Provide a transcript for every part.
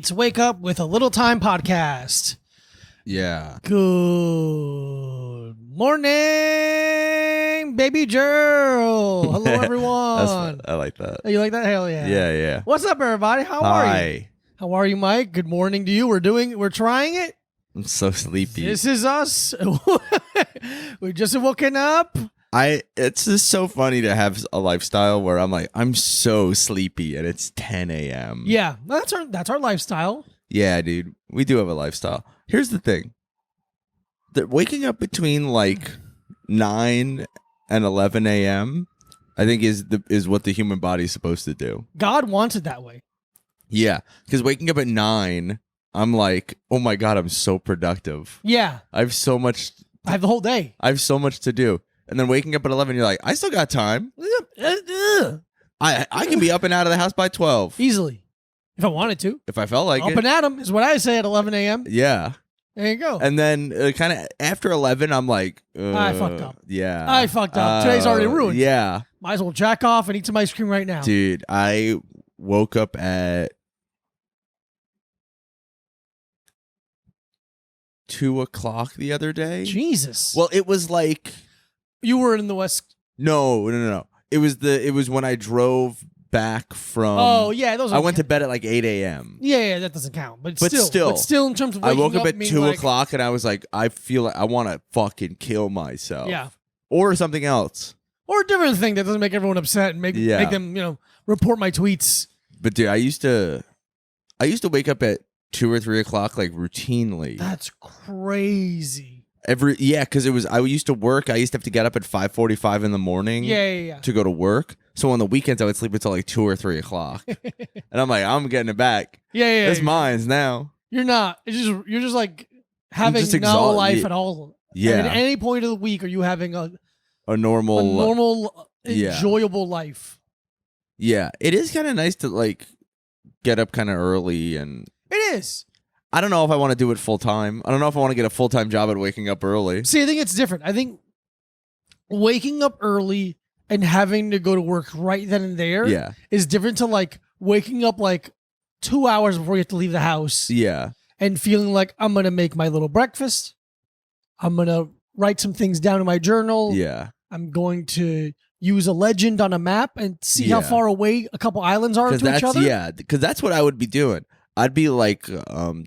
It's Wake Up with a Little Time podcast. Yeah. Good morning, baby girl. Hello, everyone. That's fun. I like that. Oh, you like that? Hell yeah. Yeah. What's up, everybody? How are you? Hi. How are you, Mike? Good morning to you. We're trying it. I'm so sleepy. This is us. We just woken up. It's just so funny to have a lifestyle where I'm so sleepy and it's 10 a.m. Yeah, that's our lifestyle. Yeah, dude. We do have a lifestyle. Here's the thing. Waking up between like 9 and 11 a.m. I think is what the human body is supposed to do. God wants it that way. Yeah, because waking up at 9, I'm like, oh my God, I'm so productive. Yeah. I have so much. I have the whole day. I have so much to do. And then waking up at 11, you're like, I still got time. I can be up and out of the house by 12. Easily. If I wanted to. If I felt like Up it. and at 'em is what I say at 11 a.m. Yeah. There you go. And then kind of after 11, I'm like, I fucked up. Yeah. I fucked up. Today's already ruined. Yeah. Might as well jack off and eat some ice cream right now. Dude, I woke up at 2 o'clock the other day. Jesus. Well, it was like... You were in the West. No. It was when I drove back from... Oh, yeah. I went to bed at like 8 a.m. Yeah, that doesn't count. But But still in terms of I waking woke up at mean 2 like, o'clock and I was like, I feel like I want to fucking kill myself. Yeah. Or something else. Or a different thing that doesn't make everyone upset and make them, report my tweets. But dude, I used to wake up at 2 or 3 o'clock like routinely. That's crazy. Because I used to work. I used to have to get up at 5:45 in the morning. Yeah. To go to work. So on the weekends I would sleep until like 2 or 3 o'clock. And I'm like, I'm getting it back. Yeah. It's mine now. You're not. You're just like having just no life at all. Yeah. And at any point of the week, are you having a normal, enjoyable life? Yeah, it is kind of nice to like get up kind of early, and it is. I don't know if I want to do it full time. I don't know if I want to get a full-time job at waking up early. See, I think it's different. I think waking up early and having to go to work right then and there is different to like waking up like 2 hours before you have to leave the house. Yeah. And feeling like I'm going to make my little breakfast. I'm going to write some things down in my journal. Yeah. I'm going to use a legend on a map and see how far away a couple islands are to each other. Yeah, because that's what I would be doing. I'd be like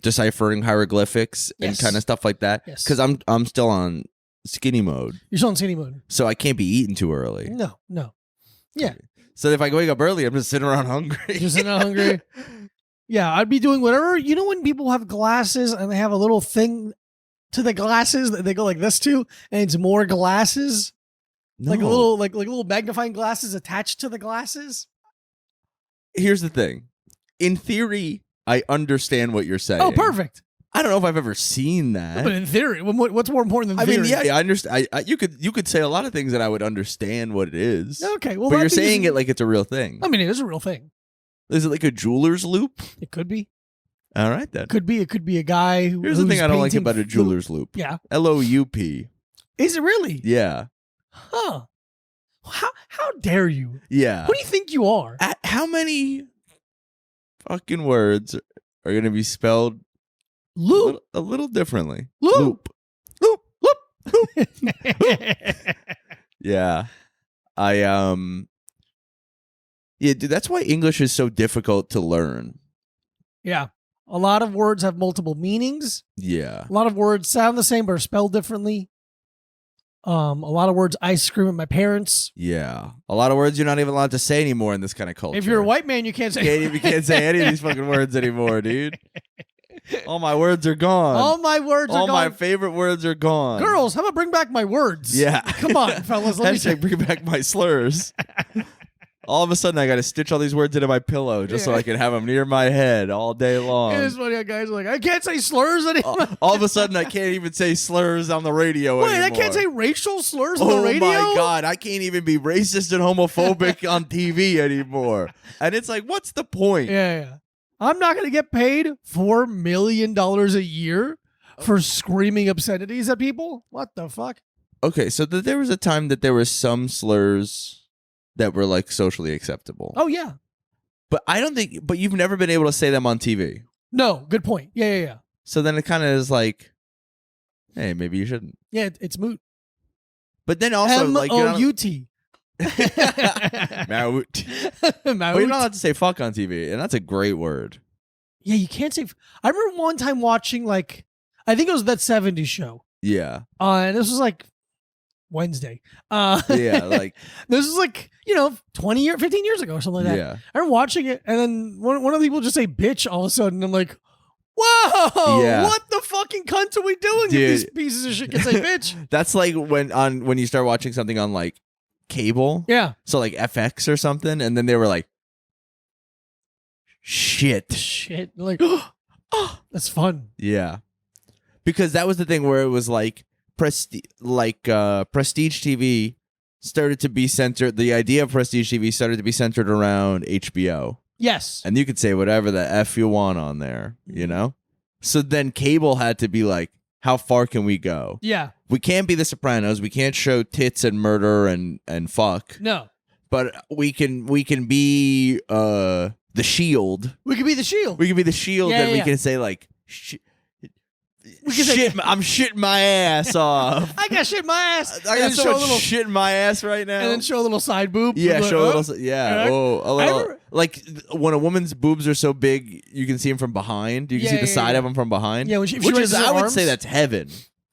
deciphering hieroglyphics and kind of stuff like that. Yes. Because I'm still on skinny mode. You're still on skinny mode. So I can't be eating too early. No. Yeah. So if I wake up early, I'm just sitting around hungry. Just sitting around hungry. Yeah, I'd be doing whatever. You know when people have glasses and they have a little thing to the glasses that they go like this to, and it's more glasses? No. Like a little like little magnifying glasses attached to the glasses? Here's the thing. In theory, I understand what you're saying. Oh, perfect. I don't know if I've ever seen that. But in theory, what's more important than theory? I mean, yeah, I understand. You could say a lot of things and I would understand what it is. Okay, well, but you're saying it like it's a real thing. I mean, it is a real thing. Is it like a jeweler's loop? It could be. All right, then. It could be a guy who. Here's the thing I don't like about a jeweler's loop. Yeah. LOUP. Is it really? Yeah. Huh. How dare you? Yeah. Who do you think you are? How many fucking words are going to be spelled loop a little differently? Loop. Loop. Yeah. Yeah, dude, that's why English is so difficult to learn. Yeah. A lot of words have multiple meanings. Yeah. A lot of words sound the same but are spelled differently. A lot of words I scream at my parents. Yeah. A lot of words you're not even allowed to say anymore in this kind of culture. If you're a white man, you can't say you can't say any of these fucking words anymore, dude. All my words are gone. All my words are gone. All my favorite words are gone. Girls, how about bring back my words? Yeah. Come on, fellas. Hashtag bring back my slurs. All of a sudden, I got to stitch all these words into my pillow just so I can have them near my head all day long. It is funny how guys are like, I can't say slurs anymore. All of a sudden, I can't even say slurs on the radio anymore. Wait, I can't say racial slurs on the radio? Oh my God, I can't even be racist and homophobic on TV anymore. And it's like, what's the point? Yeah. I'm not going to get paid $4 million a year for screaming obscenities at people? What the fuck? Okay, so there was a time that there were some slurs that were like socially acceptable. Oh, yeah. But I don't think, but you've never been able to say them on TV. No, good point. Yeah. So then it kind of is like, hey, maybe you shouldn't. Yeah, it's moot. But then also like M-O-U-T. Mout. Well, you're not allowed to say fuck on TV, and that's a great word. Yeah, you can't say. I remember one time watching like, I think it was that '70s show. Yeah. And this was like Wednesday. Yeah, like this was like 15 years ago or something like that. Yeah. I remember watching it, and then one of the people just say "bitch" all of a sudden. I'm like, whoa! Yeah. What the fucking cunt are we doing? If these pieces of shit can say "bitch." That's like when you start watching something on like cable. Yeah. So like FX or something, and then they were like, shit. They're like, oh, that's fun. Yeah. Because that was the thing where it was like prestige TV started to be centered. The idea of prestige TV started to be centered around HBO. Yes. And you could say whatever the F you want on there, So then cable had to be like, how far can we go? Yeah. We can't be The Sopranos. We can't show tits and murder and fuck. No. But we can be The Shield. We could be the Shield. We can be The Shield, and we can say like, I'm shitting my ass off. I got shit in my ass. I got so much shit in my ass right now. And then show a little side boob. Yeah, like, show a little. Yeah, a little. Like when a woman's boobs are so big, you can see them from behind. You can see the side of them from behind. Yeah, which is, I would say that's heaven.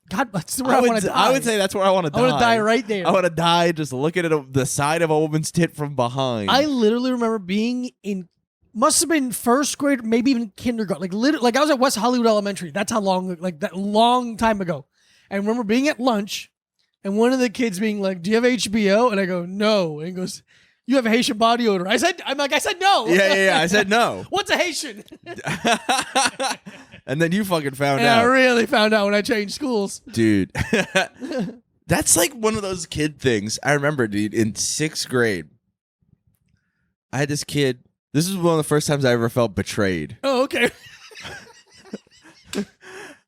God, that's where I want to die. I would say that's where I want to die. I want to die right there. I want to die just looking at the side of a woman's tit from behind. I literally remember being in. Must have been first grade, maybe even kindergarten. Like I was at West Hollywood Elementary. That's how long, like that long time ago. And I remember being at lunch, and one of the kids being like, "Do you have HBO?" And I go, "No." And he goes, "You have a Haitian body odor." I said no. Yeah. I said no. What's a Haitian? And then you fucking found and out. I really found out when I changed schools, dude. That's like one of those kid things. I remember, dude, in 6th grade, I had this kid. This is one of the first times I ever felt betrayed. Oh, okay.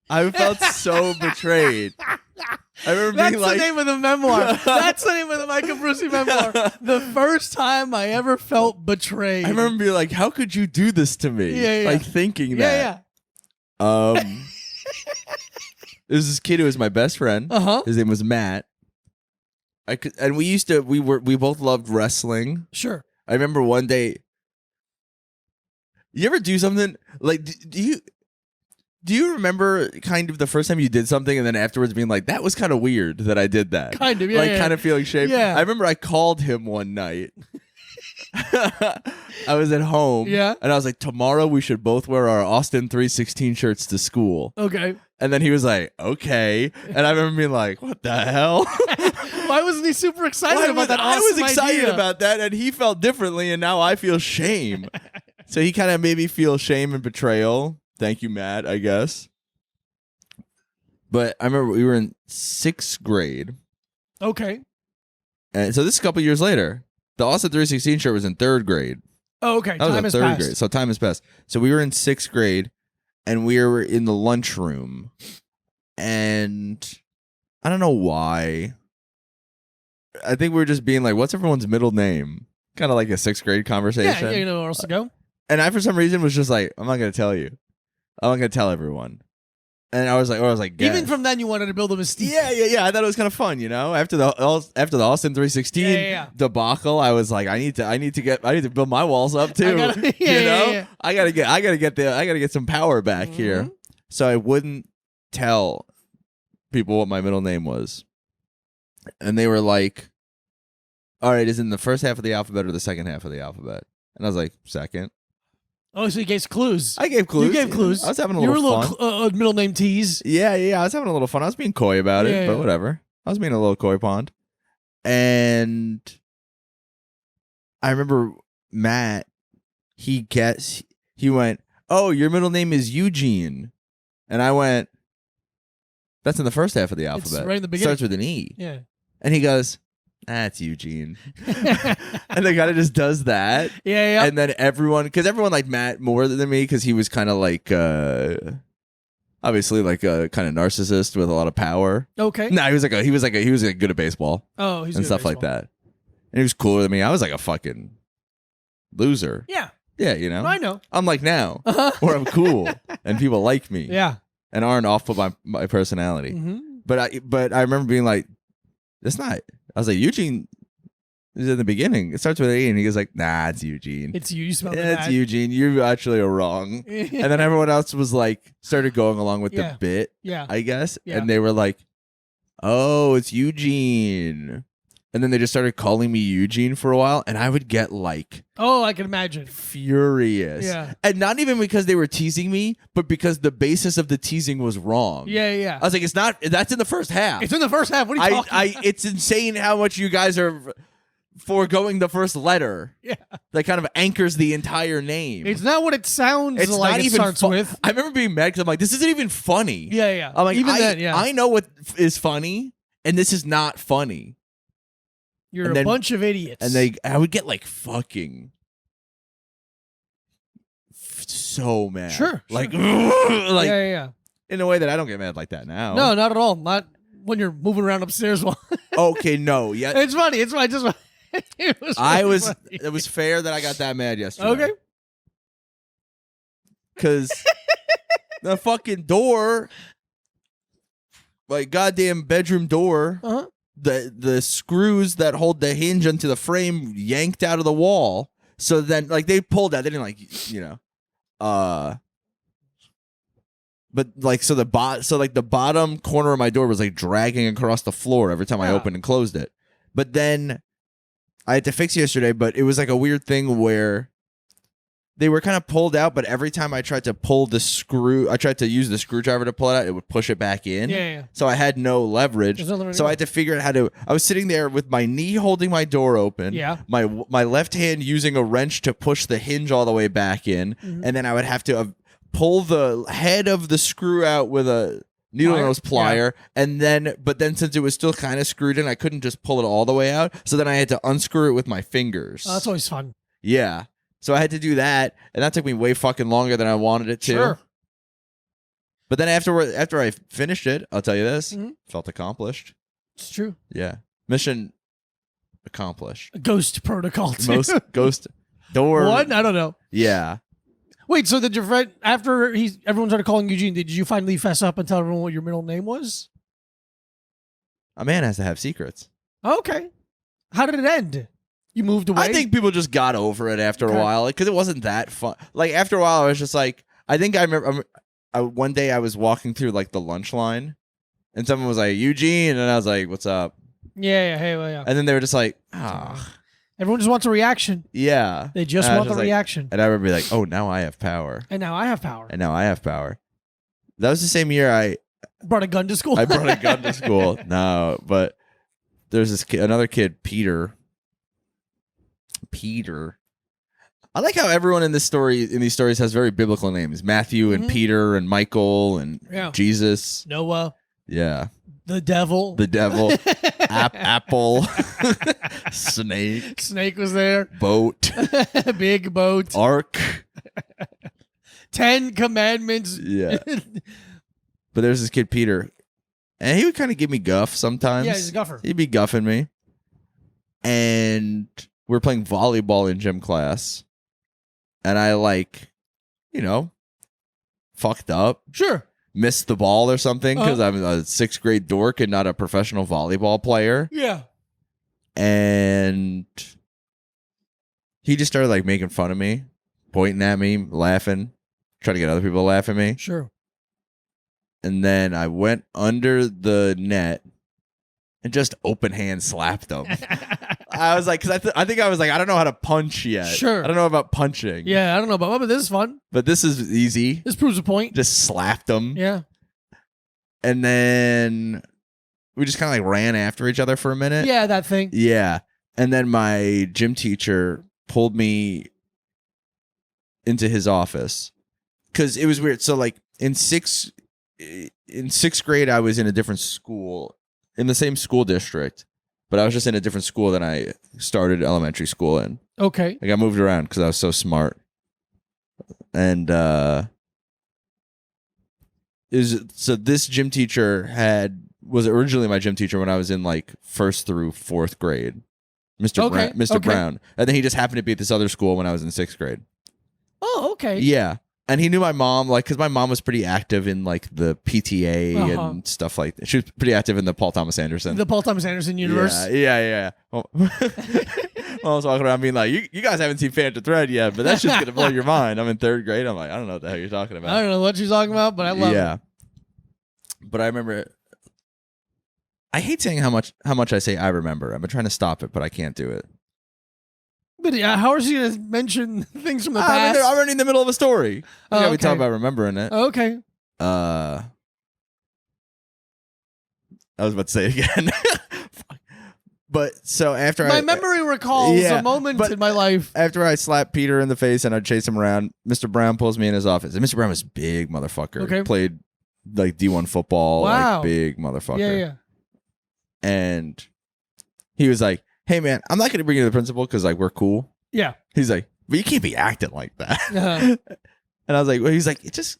I felt so betrayed. I remember That's being like, the name of the memoir. That's the name of the Michael Brucey memoir. The first time I ever felt betrayed. I remember being like, how could you do this to me? Yeah. Like thinking that. Yeah. There's this kid who was my best friend. His name was Matt. We both loved wrestling. Sure. I remember one day. You ever do something like? Do you remember kind of the first time you did something and then afterwards being like, that was kind of weird that I did that? Kind of, yeah. Kind of feeling shame. Yeah. I remember I called him one night. I was at home. Yeah. And I was like, tomorrow we should both wear our Austin 316 shirts to school. Okay. And then he was like, okay. And I remember being like, what the hell? Why wasn't he super excited about that? I was excited idea? about that, and he felt differently, and now I feel shame. So he kind of made me feel shame and betrayal. Thank you, Matt, I guess. But I remember we were in 6th grade. Okay. And so this is a couple years later. The Austin 316 shirt was in 3rd grade. Oh, okay. That was time in has 3rd passed. grade. So time has passed. So we were in 6th grade, and we were in the lunchroom. And I don't know why. I think we were just being like, what's everyone's middle name? Kind of like a 6th grade conversation. Yeah, you know where else to go. And I, for some reason, was just like, I'm not going to tell you. I'm not going to tell everyone. And I was like, guess. Even from then, you wanted to build a mystique. Yeah. I thought it was kind of fun, After the Austin 316 debacle, I was like, I need to build my walls up too. I gotta get some power back here. So I wouldn't tell people what my middle name was, and they were like, "All right, is it in the first half of the alphabet or the second half of the alphabet?" And I was like, "Second." Oh, so you gave clues. I gave clues. You gave clues. I was having a little fun. Middle name tease. Yeah. I was having a little fun. I was being coy about it, but whatever. I was being a little coy pond. And I remember Matt, he went, "Oh, your middle name is Eugene." And I went, "That's in the first half of the alphabet. It's right in the beginning. Starts with an E." Yeah. And he goes, "That's Eugene." And the guy just does that. Yeah. And then everyone liked Matt more than me because he was kind of like, obviously like a kind of narcissist with a lot of power. Okay. No, he was good at baseball. Oh, he's and good stuff at like that. And he was cooler than me. I was like a fucking loser. Yeah. Yeah, you know. I know. I'm like now, where I'm cool and people like me. Yeah. And aren't off of my personality. Mm-hmm. But I remember being like, it's not. I was like, Eugene is in the beginning. It starts with A, and he goes like, nah, it's Eugene. It's you. You smell It's Eugene. You actually are wrong. And then everyone else was like, started going along with the bit, I guess. Yeah. And they were like, oh, it's Eugene. And then they just started calling me Eugene for a while, and I would get like, oh, I can imagine, furious. Yeah, and not even because they were teasing me, but because the basis of the teasing was wrong. Yeah. I was like, it's not. That's in the first half. It's in the first half. What are you talking about? It's insane how much you guys are foregoing the first letter. Yeah, that kind of anchors the entire name. It's not what it sounds it's like. Not it even starts with. I remember being mad because I'm like, this isn't even funny. Yeah. I'm like, even then, yeah. I know what is funny, and this is not funny. You're a bunch of idiots. And I would get like fucking so mad. Sure. Like, like yeah. In a way that I don't get mad like that now. No, not at all. Not when you're moving around upstairs. Okay, no. Yeah. It's funny. It's funny. Just funny. It was fair that I got that mad yesterday. Okay. Because the fucking door, like goddamn bedroom door, the screws that hold the hinge onto the frame yanked out of the wall. So then, like, they pulled out. They didn't, like, you know, but like, so the bottom corner of my door was like dragging across the floor every time I opened and closed it. But then I had to fix it yesterday. But it was like a weird thing where they were kind of pulled out, but every time I tried to pull the screw, I tried to use the screwdriver to pull it out, it would push it back in. Yeah. So I had no leverage. So I had to figure out how to. I was sitting there with my knee holding my door open. Yeah. My left hand using a wrench to push the hinge all the way back in, and then I would have to pull the head of the screw out with a needle nose plier, and then since it was still kind of screwed in, I couldn't just pull it all the way out. So then I had to unscrew it with my fingers. Oh, that's always fun. Yeah. So I had to do that, and that took me way fucking longer than I wanted it to. Sure. But then after I finished it, I'll tell you this, felt accomplished. It's true. Yeah. Mission accomplished. Ghost protocol too. Most ghost door. What? I don't know. Yeah. Wait, so did your friend, after everyone started calling Eugene, did you finally fess up and tell everyone what your middle name was? A man has to have secrets. Okay. How did it end? You moved away? I think people just got over it after a while because it wasn't that fun. Like, after a while, I was just like, I think I remember one day I was walking through like the lunch line and someone was like, Eugene. And I was like, what's up? Yeah. Hey, well, yeah. And then they were just like, ah. Everyone just wants a reation. Yeah. They just want the reaction. And I would be like, oh, now I have power. And now I have power. And now I have power. That was the same year I brought a gun to school. I brought a gun to school. No, but there's this kid, another kid, Peter. I like how everyone in these stories has very biblical names. Matthew and Peter and Michael and Jesus. Noah. Yeah. The devil. Apple. Snake. Snake was there. Boat. Big boat. Ark. 10 commandments. Yeah. But there's this kid, Peter. And he would kind of give me guff sometimes. Yeah, he's a guffer. He'd be guffing me. And we were playing volleyball in gym class. And I fucked up. Sure. Missed the ball or something because I'm a 6th grade dork and not a professional volleyball player. Yeah. And he just started like making fun of me, pointing at me, laughing, trying to get other people to laugh at me. Sure. And then I went under the net and just open hand slapped him. I was like, because I think I was like, I don't know how to punch yet. Sure. I don't know about punching. Yeah, I don't know about, but this is fun. But this is easy. This proves a point. Just slapped him. Yeah. And then we just kind of like ran after each other for a minute. Yeah, that thing. Yeah. And then my gym teacher pulled me into his office because it was weird. So like in sixth grade, I was in a different school in the same school district, but I was just in a different school than I started elementary school in. Okay. I got moved around because I was so smart. And so this gym teacher was originally my gym teacher when I was in like 1st through 4th grade. Mr. Brown. And then he just happened to be at this other school when I was in 6th grade. Oh, okay. Yeah. And he knew my mom, like, because my mom was pretty active in, like, the PTA and stuff like that. She was pretty active in the Paul Thomas Anderson. The Paul Thomas Anderson universe. Yeah. Well, I was walking around being like, you guys haven't seen Phantom Thread yet, but that's just going to blow your mind. I'm in 3rd grade. I'm like, I don't know what the hell you're talking about. I don't know what she's talking about, but I love it. Yeah. But I remember, I hate saying how much I say I remember. I've been trying to stop it, but I can't do it. But how is she going to mention things from the past? I'm already in the middle of a story. Oh, We talk okay. about remembering it. Okay. I was about to say it again. But so after my memory recalls a moment in my life. After I slapped Peter in the face and I chased him around, Mr. Brown pulls me in his office. And Mr. Brown was a big motherfucker. Okay. Played like D1 football. Wow. Like big motherfucker. Yeah. And he was like, hey man, I'm not going to bring you to the principal because like we're cool. Yeah. He's like, but you can't be acting like that. Uh-huh. And I was like, well, he's like, just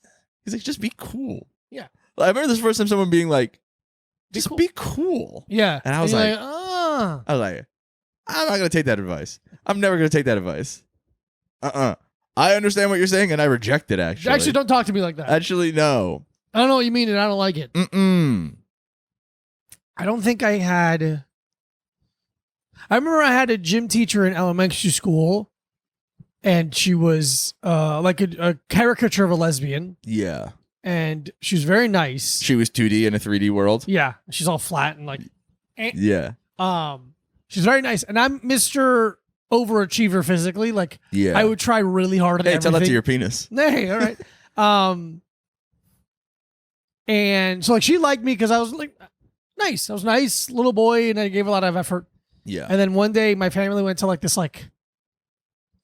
be cool. Yeah. I remember this first time someone being like, just cool. be cool. Yeah. And I was you're like, oh. I was like, I'm not going to take that advice. I'm never going to take that advice. I understand what you're saying and I reject it actually. Actually, don't talk to me like that. Actually, no. I don't know what you mean and I don't like it. Mm-mm. I don't think I had... I remember I had a gym teacher in elementary school, and she was like a caricature of a lesbian, Yeah. and she was very nice. She was 2D in a 3D world. Yeah, she's all flat and like, Yeah. she's very nice, and I'm Mr. Overachiever physically. Like, Yeah. I would try really hard at Hey, everything. tell that to your penis. Hey, all right. And so like she liked me because I was like nice. I was a nice little boy, and I gave a lot of effort. Yeah. And then one day my family went to like this like,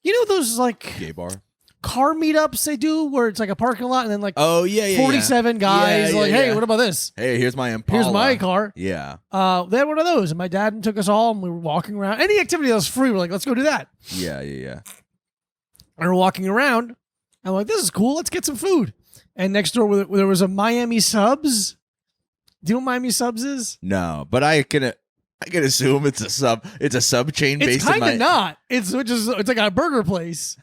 you know those like Gay bar. car meetups they do where it's like a parking lot and then like Oh yeah, 47 guys Yeah, like, hey, yeah. what about this? Hey, here's my Impala. Here's my car. Yeah. They had one of those, and my dad took us all, and we were walking around. Any activity that was free, we're like, let's go do that. Yeah. And we're walking around. I'm like, this is cool. Let's get some food. And next door there was a Miami Subs. Do you know what Miami Subs is? No, but I can assume it's a sub chain It's based in kind my. of not. It's like a burger place,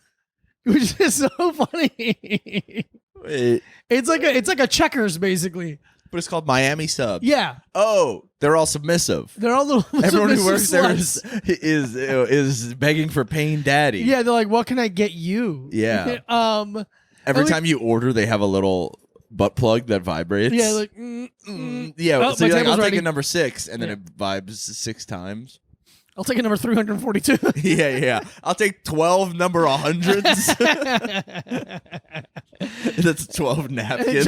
which is so funny. It's like a Checkers basically. But it's called Miami Subs. Yeah, Oh, they're all submissive. they're all little. Everyone who submissive works there sluts. is begging for paying daddy. Yeah, they're like, what can I get you? Yeah. and Every we- time you order, they have a little butt plug that vibrates. Yeah, like Yeah. Oh, so my you're like, table's I'll ready. take a number 6, and then Yeah. it vibes 6 times. I'll take a number 342. Yeah. I'll take 12 number 100s. That's 12 napkins.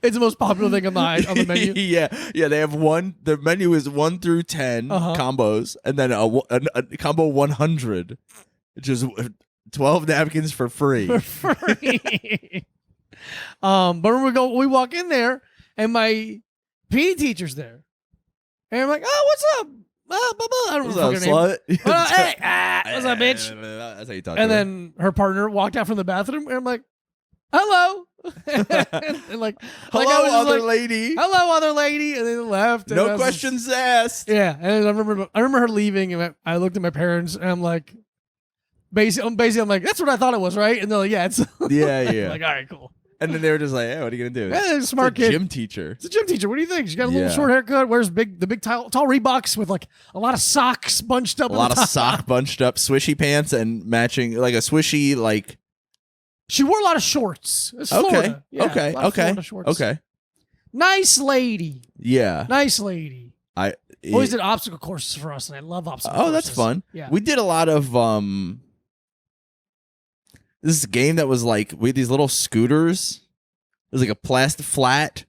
It's the most popular thing on the menu. Yeah. They have one. The menu is 1 through 10 combos, and then a combo 100, which is 12 napkins for free. For free. But we walk in there, and my PE teacher's there, and I'm like, oh, what's up? Blah, blah, blah. I don't What's know up, her name. slut? Hey, what's up, bitch? That's how you talk. And to her. then her partner walked out from the bathroom, and I'm like, hello. and like, hello, like I was just other like, lady. hello, other lady, and they left. And I No was questions asked. yeah, and I remember her leaving, and I looked at my parents, and I'm like, basically, I'm like, that's what I thought it was, right? And they're like, yeah, it's Yeah. I'm like, all right, cool. And then they were just like, "Hey, what are you gonna do?" Yeah, It's smart a kid. gym teacher. It's a gym teacher. What do you think? She got a little Yeah. short haircut, wears the big tall Reeboks with like a lot of socks bunched up. A on lot the of top. sock bunched up, swishy pants, and matching like a swishy like. She wore a lot of shorts. It's Okay. Florida. Yeah, a Okay. lot of Okay. Florida shorts. Okay. Nice lady. Yeah. Nice lady. It- Always did obstacle courses for us, and I love obstacle courses. Oh, that's fun. Yeah. We did a lot of This is a game that was like we had these little scooters. It was like a plastic flat.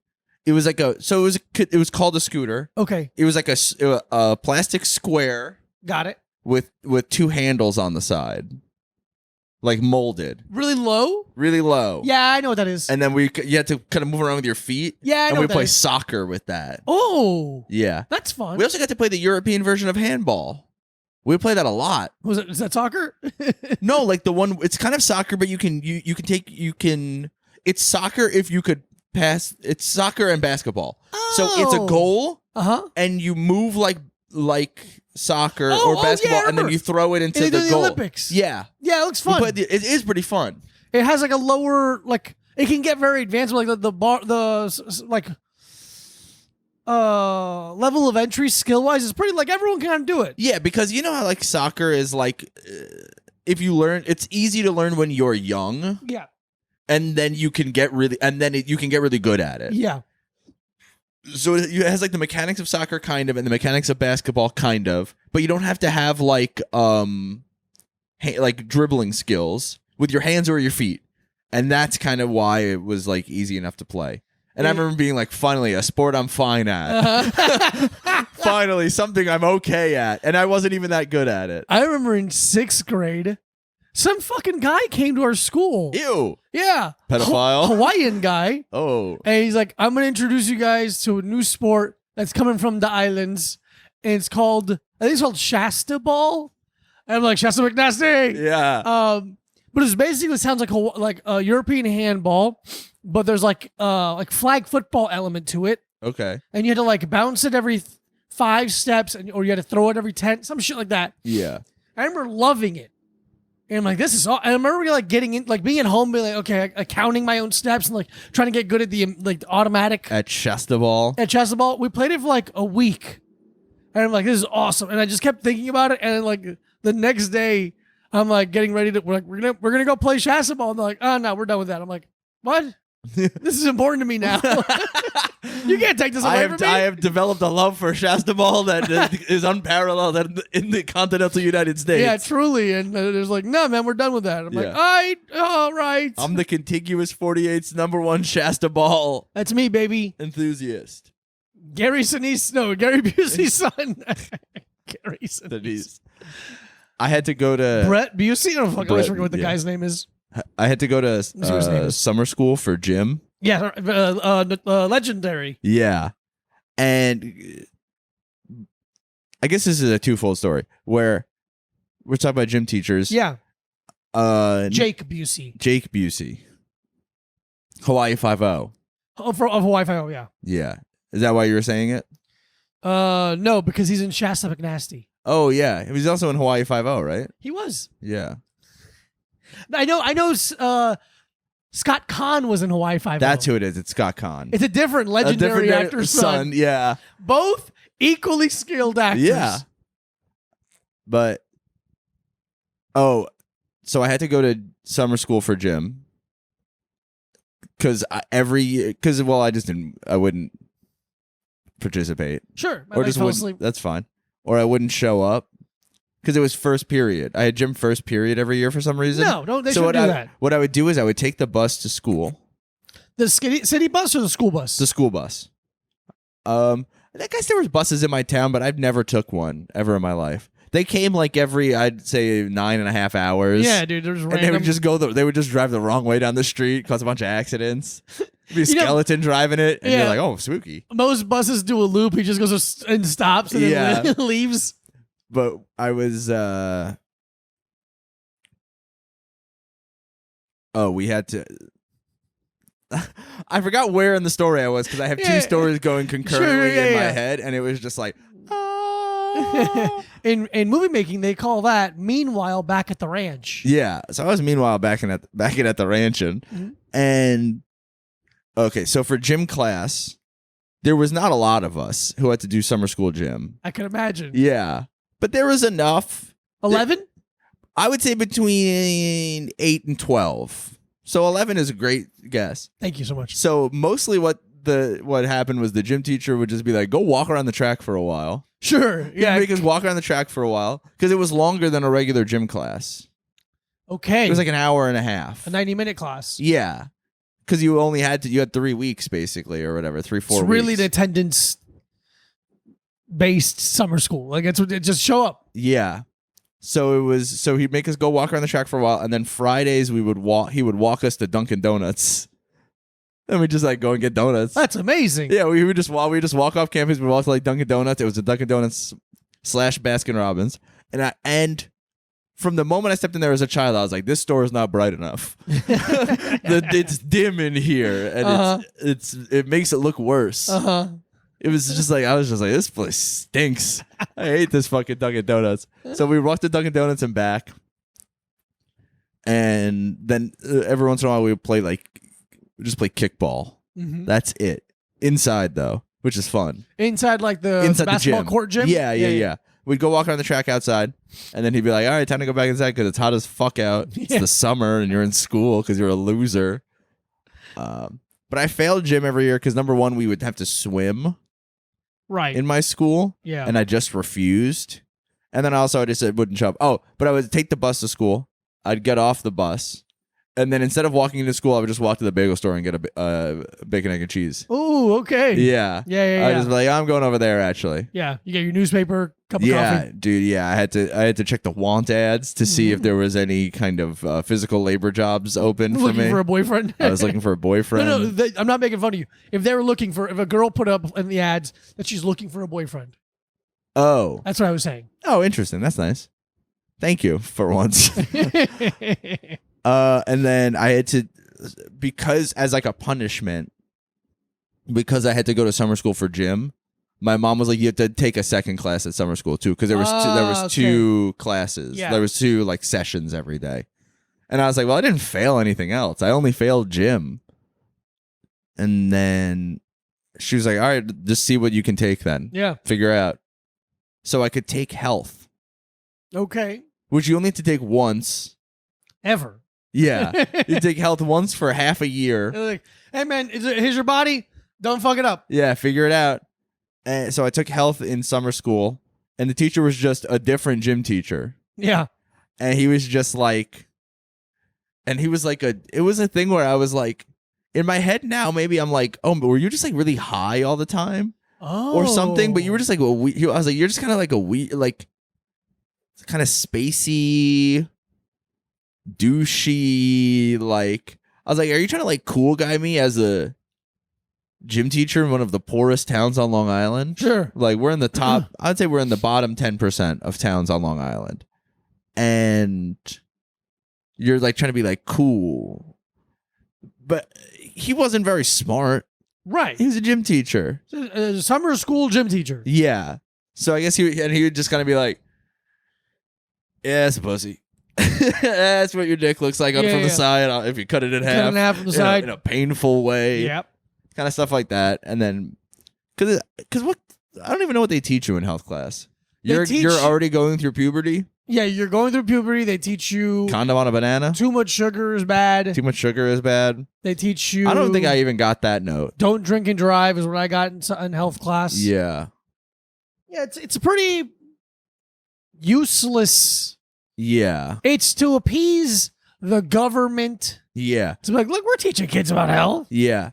It was like it was called a scooter. Okay. It was like a plastic square Got it. with 2 handles on the side, like molded, Really low? really low. Yeah, I know what that is. And then you had to kind of move around with your feet. Yeah, I know And we what that play is. soccer with that. Oh, Yeah. that's fun. We also got to play the European version of handball. We play that a lot. Is that soccer? No, like the one. It's kind of soccer, but you can It's soccer if you could pass. It's soccer and basketball. So it's a goal, Uh-huh. and you move like soccer Oh, or oh, basketball, yeah, I and then remember. you throw it into And they the do the goal. Olympics. Yeah. Yeah, it looks fun. But it is pretty fun. It has like a lower, like it can get very advanced, but like level of entry skill wise is pretty like everyone can do it. Yeah, because you know how like soccer is like if you learn, it's easy to learn when you're young, Yeah, and then you can get really good at it. yeah, So it has like the mechanics of soccer kind of, and the mechanics of basketball kind of, but you don't have to have like dribbling skills with your hands or your feet, and that's kind of why it was like easy enough to play. And I remember being like, finally, a sport I'm fine at. Finally, something I'm okay at. And I wasn't even that good at it. I remember in 6th grade, some fucking guy came to our school. Ew. Yeah. Pedophile? Hawaiian guy. Oh. And he's like, I'm going to introduce you guys to a new sport that's coming from the islands. And it's called, I think it's called Shasta Ball. And I'm like, Shasta McNasty. Yeah. But it basically sounds like a European handball, but there's like flag football element to it. Okay. And you had to like bounce it every 5 steps, or you had to throw it every 10, some shit like that. Yeah. I remember loving it. And I'm like, this is all. And I remember like getting in, like being at home, being like, okay, counting my own steps and like trying to get good at the like automatic At Shasta Ball. at Chester Ball. We played it for like a week, and I'm like, this is awesome. And I just kept thinking about it. And like the next day, I'm like getting ready to we're gonna go play Shasta Ball. And they're like, oh no, we're done with that. I'm like, what? This is important to me now. You can't take this away from me. I have developed a love for Shasta Ball that is unparalleled in the continental United States. Yeah, truly. And there's like, no, man, we're done with that. I'm like, all right. I'm the contiguous 48's #1 Shasta Ball That's me, baby. enthusiast. Gary Busey's son. Gary Sinise. I had to go to Brett Busey? I always Brett, forget what the yeah. guy's name is. I had to go see what his name to is. summer school for gym. Yeah, legendary. Yeah. And I guess this is a twofold story where we're talking about gym teachers. Yeah, Jake Busey. Busey. Hawaii 5-0. Of Hawaii Five-0, yeah. Yeah. Is that why you were saying it? No, because he's in Shasta McNasty. Oh, yeah. He was also in Hawaii 5-0, right? He was. Yeah. I know. Scott Kahn was in Hawaii Five-0. That's who it is. It's Scott Kahn. It's a different legendary actor's son. Yeah. Both equally skilled actors. Yeah. But, so I had to go to summer school for gym. Because I wouldn't participate. Sure. Or just wouldn't. That's fine. Or I wouldn't show up. Because it was first period. I had gym first period every year for some reason. No, they shouldn't do that. What I would do is I would take the bus to school. The city bus or the school bus? The school bus. I guess there was buses in my town, but I've never took one ever in my life. They came like every, I'd say, 9.5 hours. Yeah, dude. There's random. And they would just they would just drive the wrong way down the street, cause a bunch of accidents. Be a skeleton driving it, and you're like, oh, spooky. Most buses do a loop. He just goes and stops and then leaves. But I was, we had to. I forgot where in the story I was because I have two stories going concurrently in my head, and it was just like, in movie making, they call that meanwhile back at the ranch. Yeah, so I was meanwhile back at the ranch, and okay, so for gym class, there was not a lot of us who had to do summer school gym. I can imagine. Yeah, but there was enough. 11? I would say between 8 and 12. So 11 is a great guess. Thank you so much. So mostly what happened was the gym teacher would just be like, go walk around the track for a while. Sure. Yeah. He'd make us walk around the track for a while because it was longer than a regular gym class. Okay. It was like an hour and a half. A 90-minute class. Yeah. Because you had 3 weeks basically or whatever, 3-4 weeks. It's really an attendance based summer school. Like it just show up. Yeah. So he'd make us go walk around the track for a while, and then Fridays he would walk us to Dunkin' Donuts. And we just like go and get donuts. That's amazing. Yeah, we would just walk off campus, we'd walk to like Dunkin' Donuts. It was a Dunkin' Donuts / Baskin Robbins. And from the moment I stepped in there as a child, I was like, this store is not bright enough. It's dim in here, and it makes it look worse. Uh-huh. It was just like, I was just like, this place stinks. I hate this fucking Dunkin' Donuts. So we walked to Dunkin' Donuts and back. And then every once in a while we would play just play kickball. Mm-hmm. That's it. Inside though, which is fun. Inside like the basketball court gym? Yeah. We'd go walk around the track outside, and then he'd be like, all right, time to go back inside because it's hot as fuck out. It's the summer, and you're in school because you're a loser. But I failed gym every year because, number one, we would have to swim in my school, and I just refused. And then also I just wouldn't show up. Oh, but I would take the bus to school. I'd get off the bus. And then instead of walking into school, I would just walk to the bagel store and get a bacon, egg, and cheese. Oh, okay. Yeah. Yeah. I just be like, I'm going over there, actually. Yeah. You get your newspaper, cup of coffee. Yeah, dude. Yeah, I had to check the want ads to see if there was any kind of physical labor jobs open for me. Looking for a boyfriend? I was looking for a boyfriend. No, I'm not making fun of you. If a girl put up in the ads that she's looking for a boyfriend. Oh. That's what I was saying. Oh, interesting. That's nice. Thank you for once. And then I had to, because as like a punishment, because I had to go to summer school for gym, my mom was like, you have to take a second class at summer school too, because there was two classes. Yeah. There was two like sessions every day. And I was like, well, I didn't fail anything else. I only failed gym. And then she was like, all right, just see what you can take then. Yeah. Figure out. So I could take health. Okay. Which you only have to take once. Ever. Yeah. You take health once for half a year. They're like, hey, man, here's your body. Don't fuck it up. Yeah, figure it out. And so I took health in summer school, and the teacher was just a different gym teacher. Yeah. And he was just like, it was a thing where I was like, in my head now, maybe I'm like, oh, but were you just like really high all the time? Oh. Or something? But you were just like, I was like, you're just kind of like a weird, like, kind of spacey, douchey, like, I was like, are you trying to like cool guy me as a gym teacher in one of the poorest towns on Long Island? Sure. Like, we're in the top, I'd say we're in the bottom 10% of towns on Long Island. And you're like trying to be like cool. But he wasn't very smart. Right. He was a gym teacher. A summer school gym teacher. Yeah. So I guess he would just kind of be like, yeah, it's a pussy. That's what your dick looks like from the side. If you cut it in half. Cut it in half from the side. In a painful way. Yep. Kind of stuff like that. And then, because what, I don't even know what they teach you in health class. You're already going through puberty? Yeah, you're going through puberty. They teach you condom on a banana. Too much sugar is bad. Too much sugar is bad. They teach you. I don't think I even got that note. Don't drink and drive is what I got in health class. Yeah. Yeah, it's a pretty useless. Yeah. It's to appease the government. Yeah. To be like, look, we're teaching kids about health. Yeah.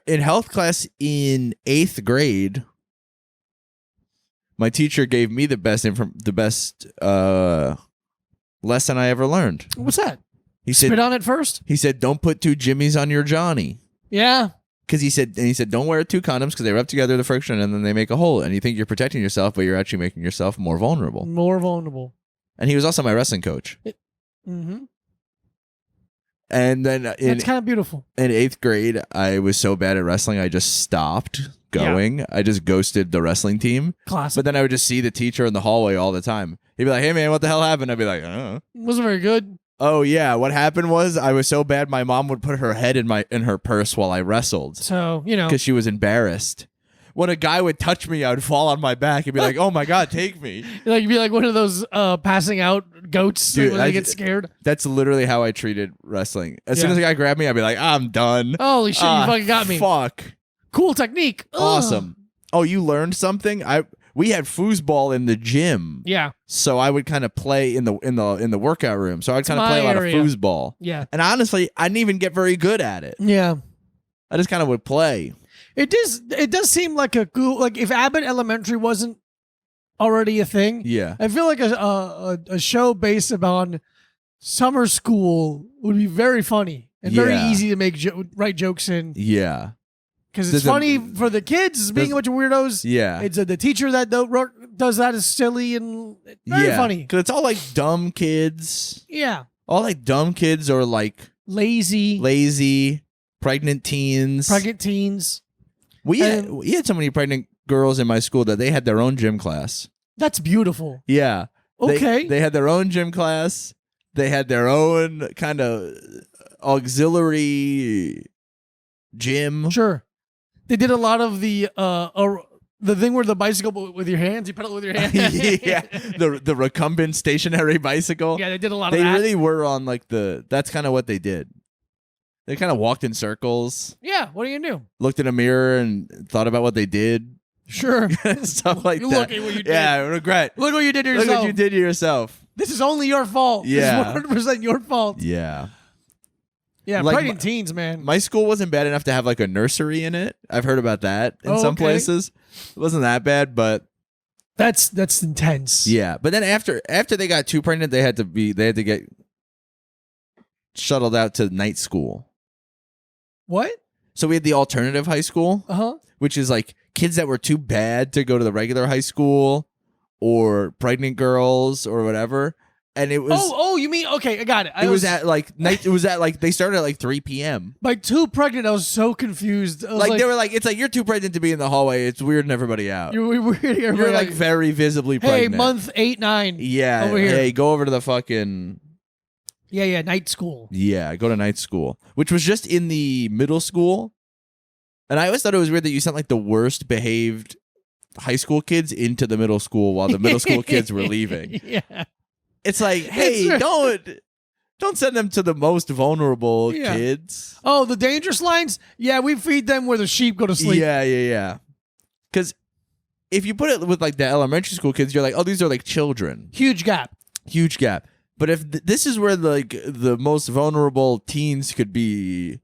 In health class in 8th grade, my teacher gave me the best lesson I ever learned. What's that? He said, spit on it first? He said, don't put 2 jimmies on your Johnny. Yeah. Because he said, don't wear 2 condoms because they rub together the friction and then they make a hole. And you think you're protecting yourself, but you're actually making yourself more vulnerable. More vulnerable. And he was also my wrestling coach. Mm-hmm. And then that's kind of beautiful. In 8th grade, I was so bad at wrestling, I just stopped going. Yeah. I just ghosted the wrestling team. Classic. But then I would just see the teacher in the hallway all the time. He'd be like, hey, man, what the hell happened? I'd be like, I don't know. Wasn't very good. Oh, yeah. What happened was I was so bad, my mom would put her head in her purse while I wrestled. So, you know. Because she was embarrassed. When a guy would touch me, I would fall on my back and be like, oh, my God, take me. You'd be like one of those passing out goats. Dude, when they get scared. That's literally how I treated wrestling. As soon as a guy grabbed me, I'd be like, I'm done. Holy shit, you fucking got me. Fuck. Cool technique. Awesome. Oh, you learned something? We had foosball in the gym. Yeah. So I would kind of play in the workout room. So I'd kind of play a lot of foosball. Yeah. And honestly, I didn't even get very good at it. Yeah. I just kind of would play. It does seem like a cool, like if Abbott Elementary wasn't already a thing. Yeah. I feel like a show based upon summer school would be very funny and very easy to write jokes in. Yeah. Because it's funny for the kids being a bunch of weirdos. Yeah. It's the teacher that does that is silly and very funny. Because it's all like dumb kids. Yeah. All like dumb kids or like lazy, pregnant teens. We had so many pregnant girls in my school that they had their own gym class. That's beautiful. Yeah. Okay. They had their own gym class. They had their own kind of auxiliary gym. Sure. They did a lot of the thing where the bicycle with your hands, you pedal with your hands. Yeah. The recumbent stationary bicycle. Yeah, they did a lot They of that. really were on like that's kind of what they did. They kind of walked in circles, Yeah, what are you gonna do? looked in a mirror and thought about what they did. Sure. Stuff like that. Look at what you did. Yeah, regret. Look what you did to Look yourself. what you did to yourself. This is only your fault. Yeah. This is 100% your fault. Yeah. Yeah, Like pregnant teens, man. My school wasn't bad enough to have like a nursery in it. I've heard about that in some okay. places. It wasn't that bad, but That's intense. yeah. But then after they got too pregnant, they had to get shuttled out to night school. What? So we had the alternative high school, which is like kids that were too bad to go to the regular high school, or pregnant girls or whatever. And it was you mean okay, I got it. It was at like night. It was at like they started at like 3 p.m. By too pregnant, I was so confused. I was Like they were like, it's like you're too pregnant to be in the hallway. It's weirding everybody out. You're weird. You're like very visibly pregnant. Hey, month 8, 9. Yeah. Over here. Hey, go over to the fucking Yeah, night school. yeah. Go to night school, which was just in the middle school. And I always thought it was weird that you sent like the worst behaved high school kids into the middle school while the middle school kids were leaving. Yeah. It's like, hey, don't send them to the most vulnerable kids. Oh, the dangerous lines? Yeah, we feed them where the sheep go to sleep. Yeah. Because if you put it with like the elementary school kids, you're like, oh, these are like children. Huge gap. But if this is where the most vulnerable teens could be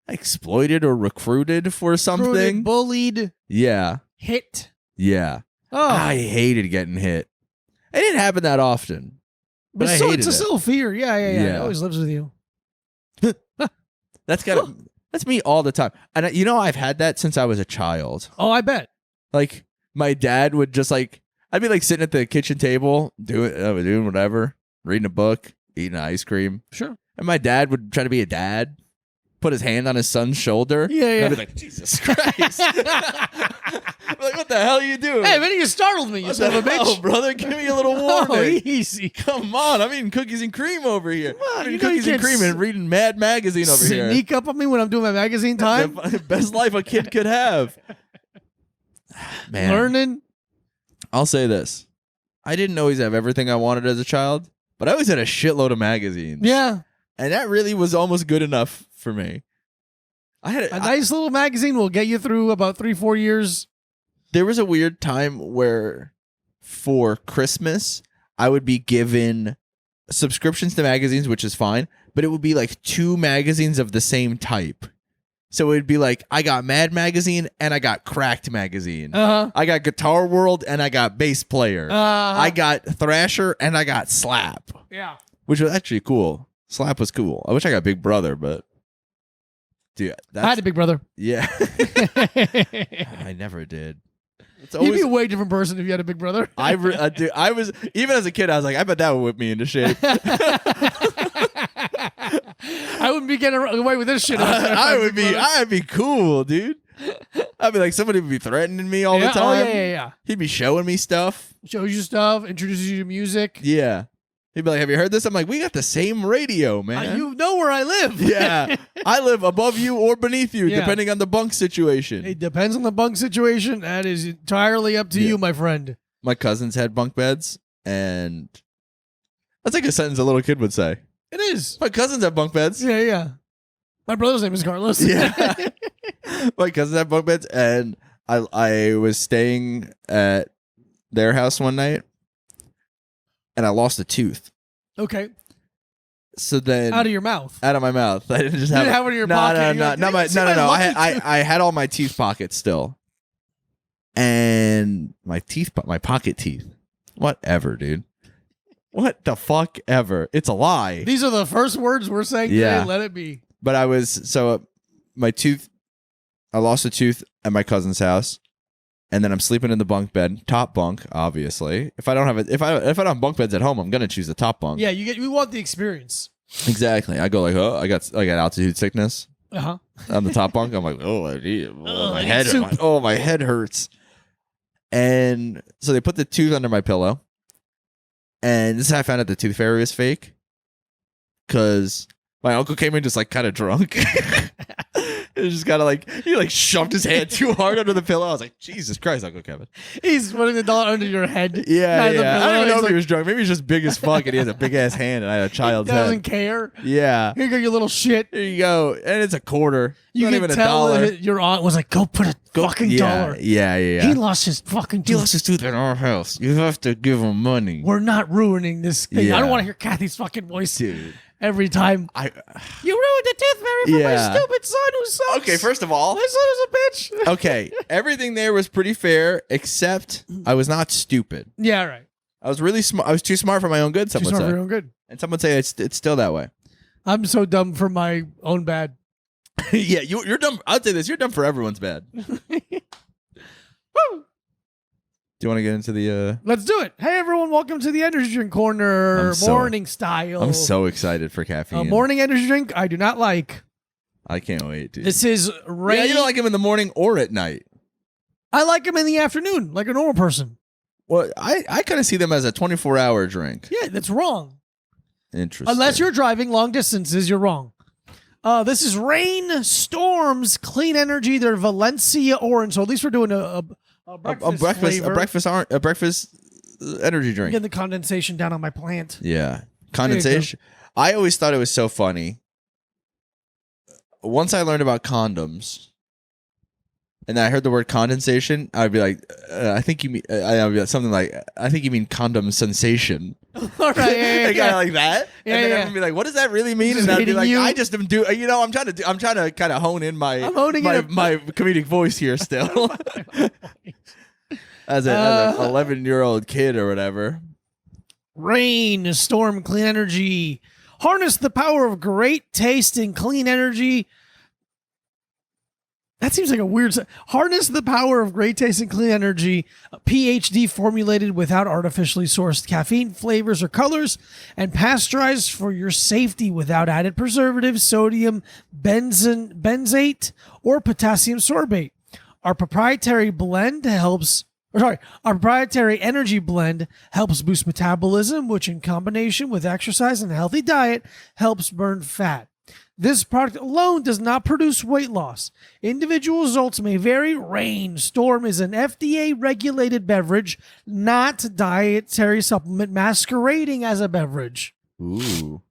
exploited or recruited for something, Recruited, bullied, yeah, hit. yeah. Oh, I hated getting hit. It didn't happen that often, but I so hated it's a it. still fear. Yeah. It Yeah. always lives with you. That's me all the time. And I've had that since I was a child. Oh, I bet. Like my dad would just like, I'd be like sitting at the kitchen table, doing whatever, reading a book, eating ice cream. Sure. And my dad would try to be a dad, put his hand on his son's shoulder. Yeah. And I'd be like, Jesus Christ. I'm like, what the hell are you doing? Hey, man, you startled me, you What son the of a hell, bitch. brother? Give me a little warning. Oh, easy. Come on, I'm eating cookies and cream over here. Come on, I'm you eating know you cookies and can't cream and reading Mad Magazine over here. Sneak up on me when I'm doing my magazine time. The best life a kid could have. Man, Learning. I'll say this. I didn't always have everything I wanted as a child, but I always had a shitload of magazines. Yeah. And that really was almost good enough for me. I had A nice little magazine will get you through about 3-4 years. There was a weird time where for Christmas, I would be given subscriptions to magazines, which is fine, but it would be like 2 magazines of the same type. So it would be like, I got Mad Magazine and I got Cracked Magazine. I got Guitar World and I got Bass Player. I got Thrasher and I got Slap. Yeah. Which was actually cool. Slap was cool. I wish I got Big Brother, but dude, I had a big brother. yeah. I never did. It's You'd be a way different person if you had a big brother. I was, even as a kid, I was like, I bet that would whip me into shape. I wouldn't be getting away with this shit. I'd be cool, dude. I'd be like, somebody would be threatening me all the time. Oh, yeah. He'd be showing me stuff. Shows you stuff, introduces you to music. Yeah. He'd be like, have you heard this? I'm like, we got the same radio, man. You know where I live. Yeah. I live above you or beneath you, Yeah. depending on the bunk situation. It depends on the bunk situation. That is entirely up to you, my friend. My cousins had bunk beds, and that's like a sentence a little kid would say. It is. My cousins have bunk beds. Yeah. My brother's name is Carlos. Yeah. My cousins have bunk beds, and I was staying at their house one night, and I lost a tooth. Okay. So then, Out of your mouth. out of my mouth. I didn't just You have didn't have it in your pocket. No, You're no, like, no, "Let me see my no. lucky I had all my teeth pockets still, and my pocket teeth. Whatever, dude. What the fuck ever? It's a lie. These are the first words we're saying Yeah. today. Let it be. But I was my tooth. I lost a tooth at my cousin's house, and then I'm sleeping in the bunk bed, top bunk, obviously. If I don't have bunk beds at home, I'm gonna choose the top bunk. Yeah, we want the experience. Exactly. I go like, oh, I got altitude sickness. Uh-huh. on the top bunk. I'm like, my I head, need soup. my head hurts. And so they put the tooth under my pillow, and this is how I found out the tooth fairy was fake, because my uncle came in just like kind of drunk. It was just kind of like he like shoved his hand too hard under the pillow. I was like, Jesus Christ, Uncle Kevin. He's putting the dollar under your head. Yeah. Not the I don't pillow. even know He's if he was drunk. Maybe he's just big as fuck, and he has a big ass hand, and I had a child's doesn't head. care. Yeah. Here you go, you little shit. There you go, and it's a quarter. You Not can even a tell dollar. that your aunt was like, go put a fucking dollar. Yeah. He lost his fucking He tooth. lost his tooth at our house. You have to give him money, We're not ruining this thing. Yeah. I don't want to hear Kathy's fucking voice dude. every time. I You ruined the tooth fairy for Yeah. my stupid son who sucks. okay. First of all, My son is a bitch. okay, everything there was pretty fair, except I was not stupid. Yeah, right. I was really smart. I was too smart for my own good. Some Too would smart say, for your own good. and some would say it's still that way. I'm so dumb for my own bad. Yeah, you're dumb. I'll say this: you're dumb for everyone's bad. Do Woo! you want to get into the? Let's do it. Hey, everyone. Welcome to the Energy Drink Corner, morning style. I'm so excited for caffeine. A morning energy drink I do not like. I can't wait, dude. This is rain. Yeah, you don't like him in the morning or at night. I like them in the afternoon, like a normal person. Well, I kind of see them as a 24-hour drink. Yeah, that's wrong. Interesting. Unless you're driving long distances, you're wrong. This is Rain Storms Clean Energy. They're Valencia Orange. So at least we're doing a breakfast flavor. a breakfast energy drink. Getting the condensation down on my plant. Yeah, condensation. I always thought it was so funny. Once I learned about condoms, and I heard the word condensation, I'd be like, I think you mean I'd be like something like, I think you mean condom sensation. All right, yeah, A guy like that. Yeah, and then yeah. everyone would be like, what does that really mean? Just And I'd be hitting like, you. I just am do. You know, I'm trying to kind of hone in my I'm honing my, it. my comedic voice here still. as an 11-year-old kid or whatever. Rain Storm Clean Energy. Harness the power of great taste and clean energy. That seems like a weird. Harness the power of great taste and clean energy. PhD formulated without artificially sourced caffeine, flavors, or colors, and pasteurized for your safety without added preservatives, sodium, benzate, or potassium sorbate. Our proprietary energy blend helps boost metabolism, which in combination with exercise and a healthy diet helps burn fat. This product alone does not produce weight loss. Individual results may vary. Rain Storm is an FDA-regulated beverage, not dietary supplement masquerading as a beverage. Ooh.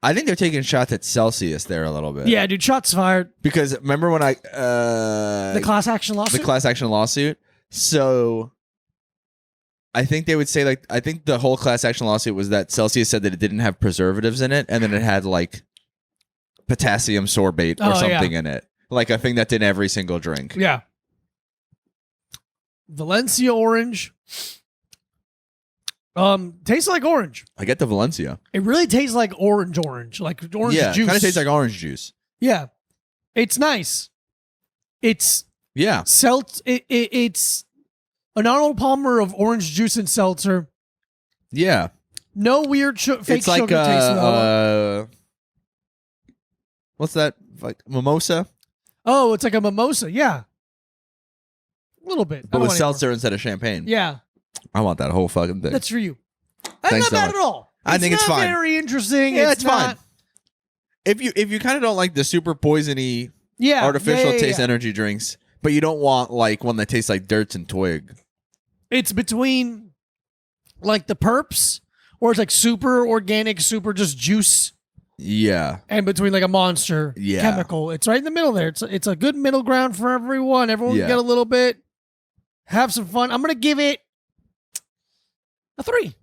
I think they're taking shots at Celsius there a little bit. Yeah, dude, shots fired. Because remember when The class action lawsuit? the class action lawsuit? So I think they would say, like, I think the whole class action lawsuit was that Celsius said that it didn't have preservatives in it, and then it had like potassium sorbate or something in it. Like a thing that's in every single drink. Yeah. Valencia Orange. Tastes like orange. I get the Valencia. It really tastes like orange, like orange Yeah, juice. kind of tastes like orange juice. Yeah, it's nice. It's Yeah. It's an Arnold Palmer of orange juice and seltzer. Yeah. No weird fake It's like sugar taste. Though. What's that? Like mimosa? Oh, it's like a mimosa. Yeah, a little bit. But with seltzer instead of champagne. Yeah, I want that whole fucking thing. that's for you. That's Thanks not so bad much. at all. I think it's not fine. Very interesting. Yeah, it's not, fine. If you kind of don't like the super poisony, Yeah, artificial yeah. taste energy drinks, but you don't want like one that tastes like dirt and twig. It's between like the Perps, or it's like super organic, super just juice. Yeah. And between like a monster chemical. It's right in the middle there. It's a good middle ground for everyone. Everyone can get a little bit, have some fun. I'm going to give it a 3.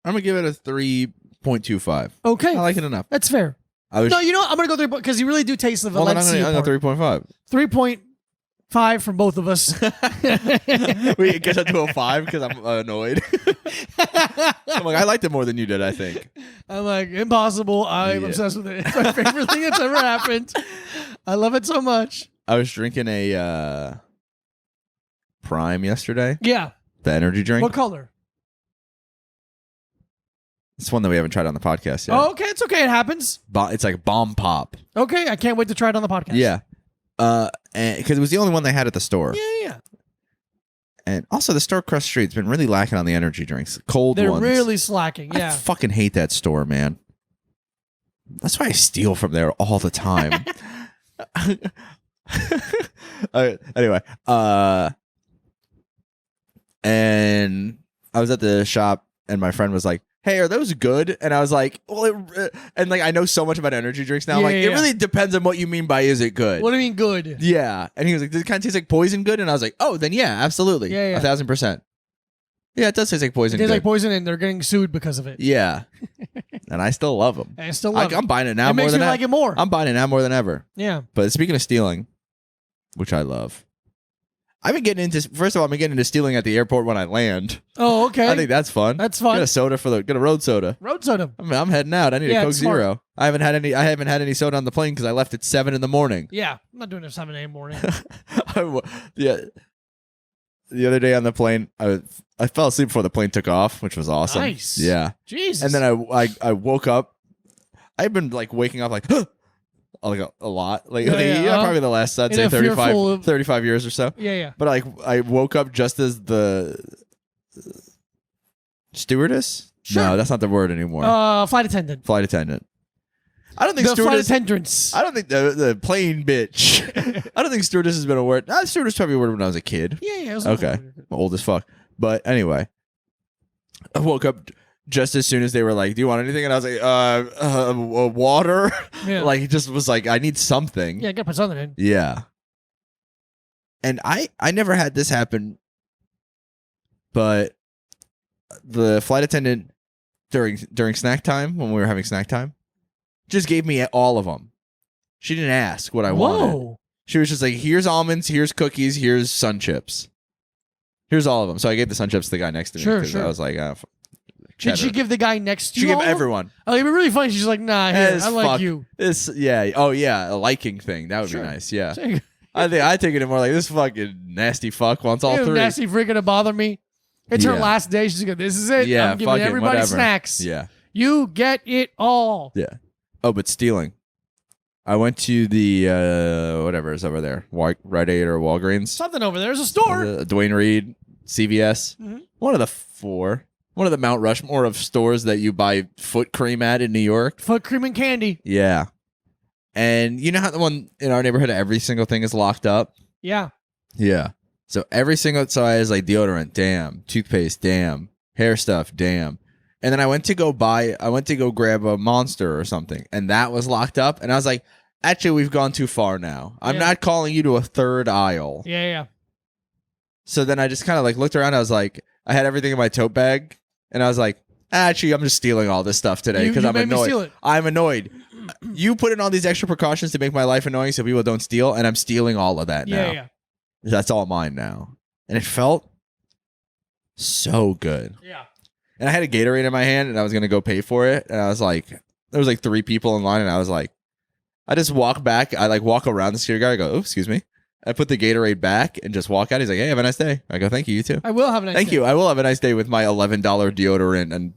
I'm going to give it a 3.25. Okay. I like it enough. That's fair. No, you know what? I'm going to go 3 because you really do taste the Valencia. I'm going to 3.5. 3.5 from both of us. Wait, it gets up to a 5 because I'm annoyed. I'm like, I liked it more than you did, I think. I'm like, impossible. I'm obsessed with it. It's my favorite thing that's ever happened. I love it so much. I was drinking a Prime yesterday. Yeah. The energy drink. What color? It's one that we haven't tried on the podcast yet. Oh, okay. It's okay. It happens. It's like bomb pop. Okay. I can't wait to try it on the podcast. Yeah. Because it was the only one they had at the store. Yeah. And also, the store across the street's been really lacking on the energy drinks. Cold They're ones. really slacking. I Yeah. fucking hate that store, man. That's why I steal from there all the time. Anyway, and I was at the shop, and my friend was like, "Hey, are those good?" And I was like, "Well," and like I know so much about energy drinks now. I'm like, it really depends on what you mean by is it good. What do you mean good? Yeah, and he was like, "Does it kind of taste like poison good?" And I was like, "Oh, then yeah, absolutely, 1,000%." Yeah, it does taste like poison. It tastes good. like poison, and they're getting sued because of it. Yeah, and I still love them. I still love it. I'm buying it now It more makes than me ever. like it more. I'm buying it now more than ever. Yeah. But speaking of stealing, which I love, I've been getting into. First of all, I've been getting into stealing at the airport when I land. Oh, okay. I think that's fun. That's fun. Get a soda get a road soda. Road soda. I mean, I'm heading out. I need a Coke it's smart. Zero. I haven't had any soda on the plane because I left at 7 a.m. Yeah. I'm not doing it at 7 a.m. morning. Yeah. The other day on the plane, I fell asleep before the plane took off, which was awesome. Nice. Yeah. Jesus. And then I woke up. I've been like waking up like like a lot. Like probably the last I'd say 35 years or so. Yeah. But like I woke up just as the stewardess? Sure. No, that's not the word anymore. Flight attendant. Flight attendant. I don't think The stewardess. flight attendants. I don't think the plane bitch. I don't think stewardess has been a word. Stewardess probably a word when I was a kid. Yeah. It was Okay. I'm old as fuck. But anyway, I woke up just as soon as they were like, "Do you want anything?" And I was like, water." Yeah. Like it just was like, I need something. Yeah, gotta put something in. Yeah. And I never had this happen, but the flight attendant during snack time, when we were having snack time, just gave me all of them. She didn't ask what I wanted. She was just like, "Here's almonds, here's cookies, here's sun chips. Here's all of them." So I gave the sun chips to the guy next to me because I was like, Did she give the guy next to you? She gave all? everyone. Oh, it'd be really funny. She's like, "Nah, here, I like you." Yeah. Oh yeah, a liking thing. That would be nice. Yeah. I think I take it more like this fucking nasty fuck wants all three. Nasty freak gonna bother me. It's her last day. She's like, "This is it. Yeah, I'm giving everybody snacks. Yeah. You get it all." Yeah. Oh, but stealing. I went to the whatever is over there, Rite Aid or Walgreens. Something over there. There's a store. Dwayne Reed, CVS. Mm-hmm. One of the four. One of the Mount Rushmore of stores that you buy foot cream at in New York. Foot cream and candy. Yeah. And you know how the one in our neighborhood, every single thing is locked up? Yeah. Yeah. So every single size, like deodorant, damn. Toothpaste, damn. Hair stuff, damn. And then I went to go grab a Monster or something, and that was locked up. And I was like, actually, we've gone too far now. I'm not calling you to a third aisle. Yeah. So then I just kind of like looked around. I was like, I had everything in my tote bag, and I was like, actually, I'm just stealing all this stuff today because I'm annoyed. Steal it. I'm annoyed. You put in all these extra precautions to make my life annoying so people don't steal, and I'm stealing all of that now. Yeah. That's all mine now. And it felt so good. Yeah. And I had a Gatorade in my hand, and I was going to go pay for it. And I was like, there was like 3 people in line, and I was like, I just walk back. I like walk around the security guard. I go, "Oh, excuse me." I put the Gatorade back and just walk out. He's like, "Hey, have a nice day." I go, "Thank you, you too." I will have a nice day. Thank you. I will have a nice day with my $11 deodorant and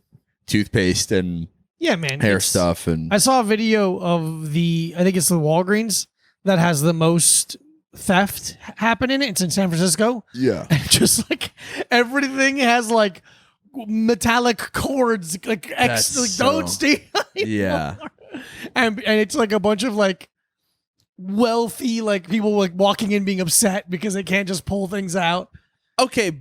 toothpaste and man, hair stuff. And I saw a video of I think it's the Walgreens that has the most theft happen in it. It's in San Francisco. Yeah. And just like everything has like metallic cords, like don't steal. Yeah. And it's like a bunch of like wealthy like people like walking in being upset because they can't just pull things out. Okay.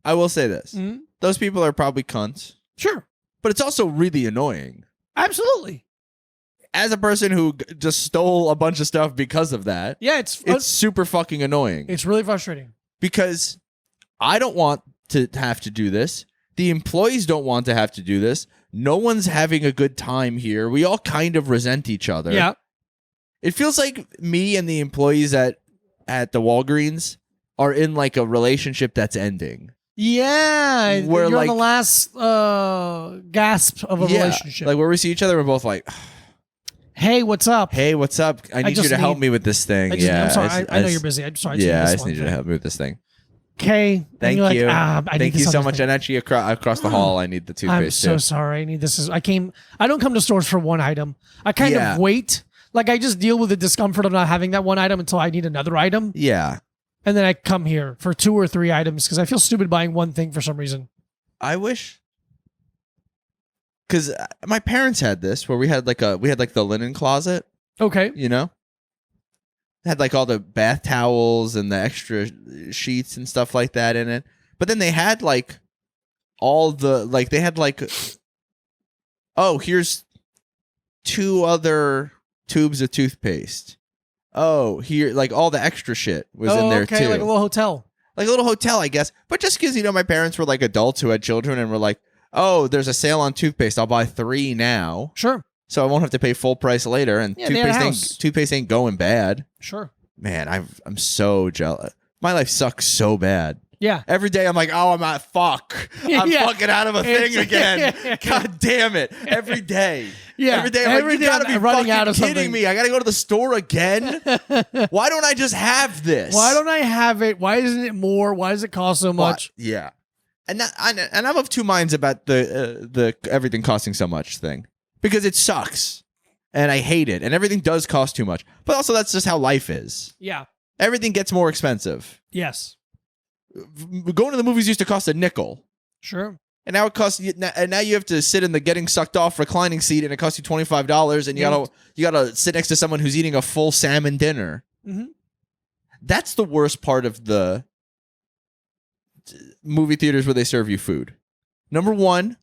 I will say this. Mm-hmm. Those people are probably cunts. Sure. But it's also really annoying. Absolutely. As a person who just stole a bunch of stuff because of that. Yeah, it's super fucking annoying. It's really frustrating. Because I don't want to have to do this. The employees don't want to have to do this. No one's having a good time here. We all kind of resent each other. Yeah. It feels like me and the employees at the Walgreens are in like a relationship that's ending. Yeah. You're like, on the last gasp of a relationship. Like where we see each other, we're both like, "Hey, what's up? Hey, what's up? I need you to help me with this thing." I'm sorry. I know you're busy. I'm sorry. I just need you to help me with this thing. okay. Thank and you. you're like, I need Thank you this so other much. thing. And actually, across the hall, I need the toothpaste I'm so too. sorry. I need this. I don't come to stores for one item. I kind Yeah. of wait. Like I just deal with the discomfort of not having that one item until I need another item. Yeah. And then I come here for 2 or 3 items because I feel stupid buying one thing for some reason. I wish. Because my parents had this where we had like the linen closet, Okay. you know? Had like all the bath towels and the extra sheets and stuff like that in it. But then they had like all the oh, here's 2 other tubes of toothpaste. Oh, here, like all the extra shit was in there okay, too. like a little hotel. Like a little hotel, I guess. But just because, my parents were like adults who had children and were like, oh, there's a sale on toothpaste. I'll buy 3 now. Sure. So I won't have to pay full price later. And Yeah, they had a toothpaste ain't going bad. Sure. Man, I'm so jealous. My life sucks so bad. Yeah. Every day I'm like, oh, I'm at fuck. I'm Yeah. fucking out of a thing again. God damn it. Every day. Yeah. Every day I'm like, you gotta be running fucking out of kidding something. me. I gotta go to the store again. Why don't I just have this? Why don't I have it? Why isn't it more? Why does it cost so much? Yeah. And I'm of 2 minds about the everything costing so much thing. Because it sucks. And I hate it. And everything does cost too much. But also that's just how life is. Yeah. Everything gets more expensive. Yes. Going to the movies used to cost a nickel. Sure. And now it costs you, and now you have to sit in the getting sucked off reclining seat, and it costs you $25, and you gotta sit next to someone who's eating a full salmon dinner. Mm-hmm. That's the worst part of the movie theaters where they serve you food. Number one,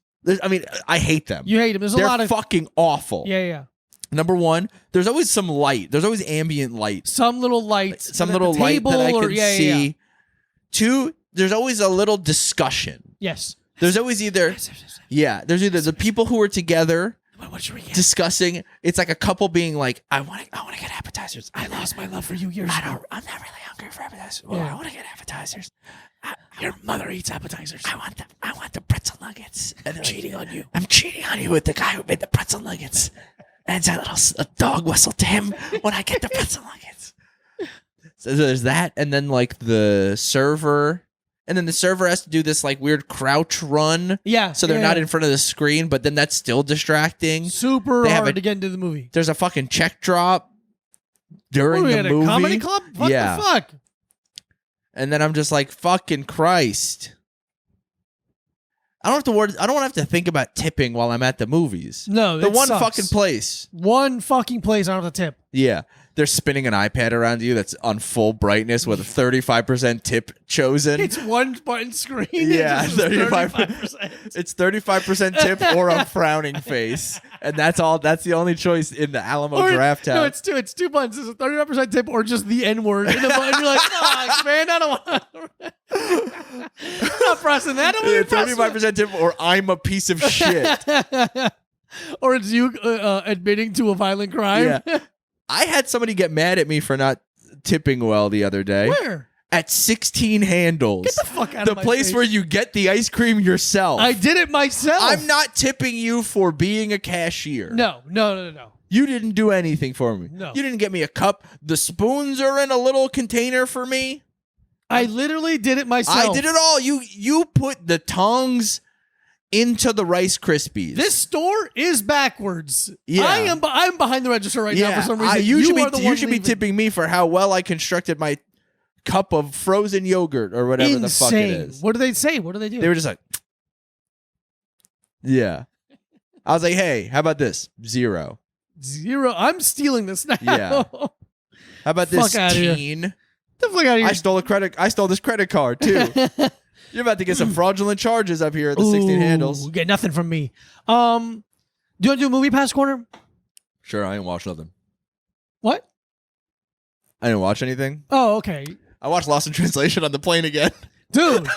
I hate them. You hate them. There's They're a lot of fucking awful. Yeah. Number one, there's always some light. There's always ambient light. Some little light. Some little light that I can see. Yeah. 2, there's always a little discussion. Yes. There's always either the people who are together what should we get? discussing. It's like a couple being like, I want to get appetizers. I lost my love for you years ago. I'm not really hungry for appetizers. Yeah. I want to get appetizers. Your mother eats appetizers. I want the pretzel nuggets. I'm cheating on you. I'm cheating on you with the guy who made the pretzel nuggets. And it's a dog whistle to him when I get the pretzel nuggets. So there's that, and then like the server. And then the server has to do this like weird crouch run. Yeah. So they're not in front of the screen, but then that's still distracting. Super hard to get into the movie. There's a fucking check drop during What, we the had movie. a comedy club? What the fuck? And then I'm just like, fucking Christ. I don't want to have to think about tipping while I'm at the movies. No, the it one sucks. fucking place. One fucking place I don't have to tip. Yeah. They're spinning an iPad around you that's on full brightness with a 35% tip chosen. It's one button screen. Yeah, It just is 35%. It's 35% tip or a frowning face. And that's all. That's the only choice in the Alamo Draft House. No, it's two. It's 2 buttons. It's a 35% tip or just the N word in the button. You're like, fuck, man, I don't want. I'm not pressing that. I don't want 35% tip or I'm a piece of shit. Or it's you admitting to a violent crime. Yeah. I had somebody get mad at me for not tipping well the other day. Where? At 16 Handles. Get the fuck out the of my place face. where you get the ice cream yourself. I did it myself. I'm not tipping you for being a cashier. No. You didn't do anything for me. No. You didn't get me a cup. The spoons are in a little container for me. I literally did it myself. I did it all. You put the tongs into the Rice Krispies. This store is backwards. Yeah. I'm behind the register right now for some reason. You should be leaving. tipping me for how well I constructed my cup of frozen yogurt or whatever the fuck it is. What do they say? What do they do? They were just like, yeah. I was like, hey, how about this? 0. 0. I'm stealing this now. Yeah. How about this, Fuck outta here. teen? Get the fuck out of here. I stole this credit card too. You're about to get some fraudulent charges up here at the 16 Handles. Get nothing from me. Do you want to do a movie pass corner? Sure, I didn't watch nothing. What? I didn't watch anything. Oh, okay. I watched Lost in Translation on the plane again. Dude,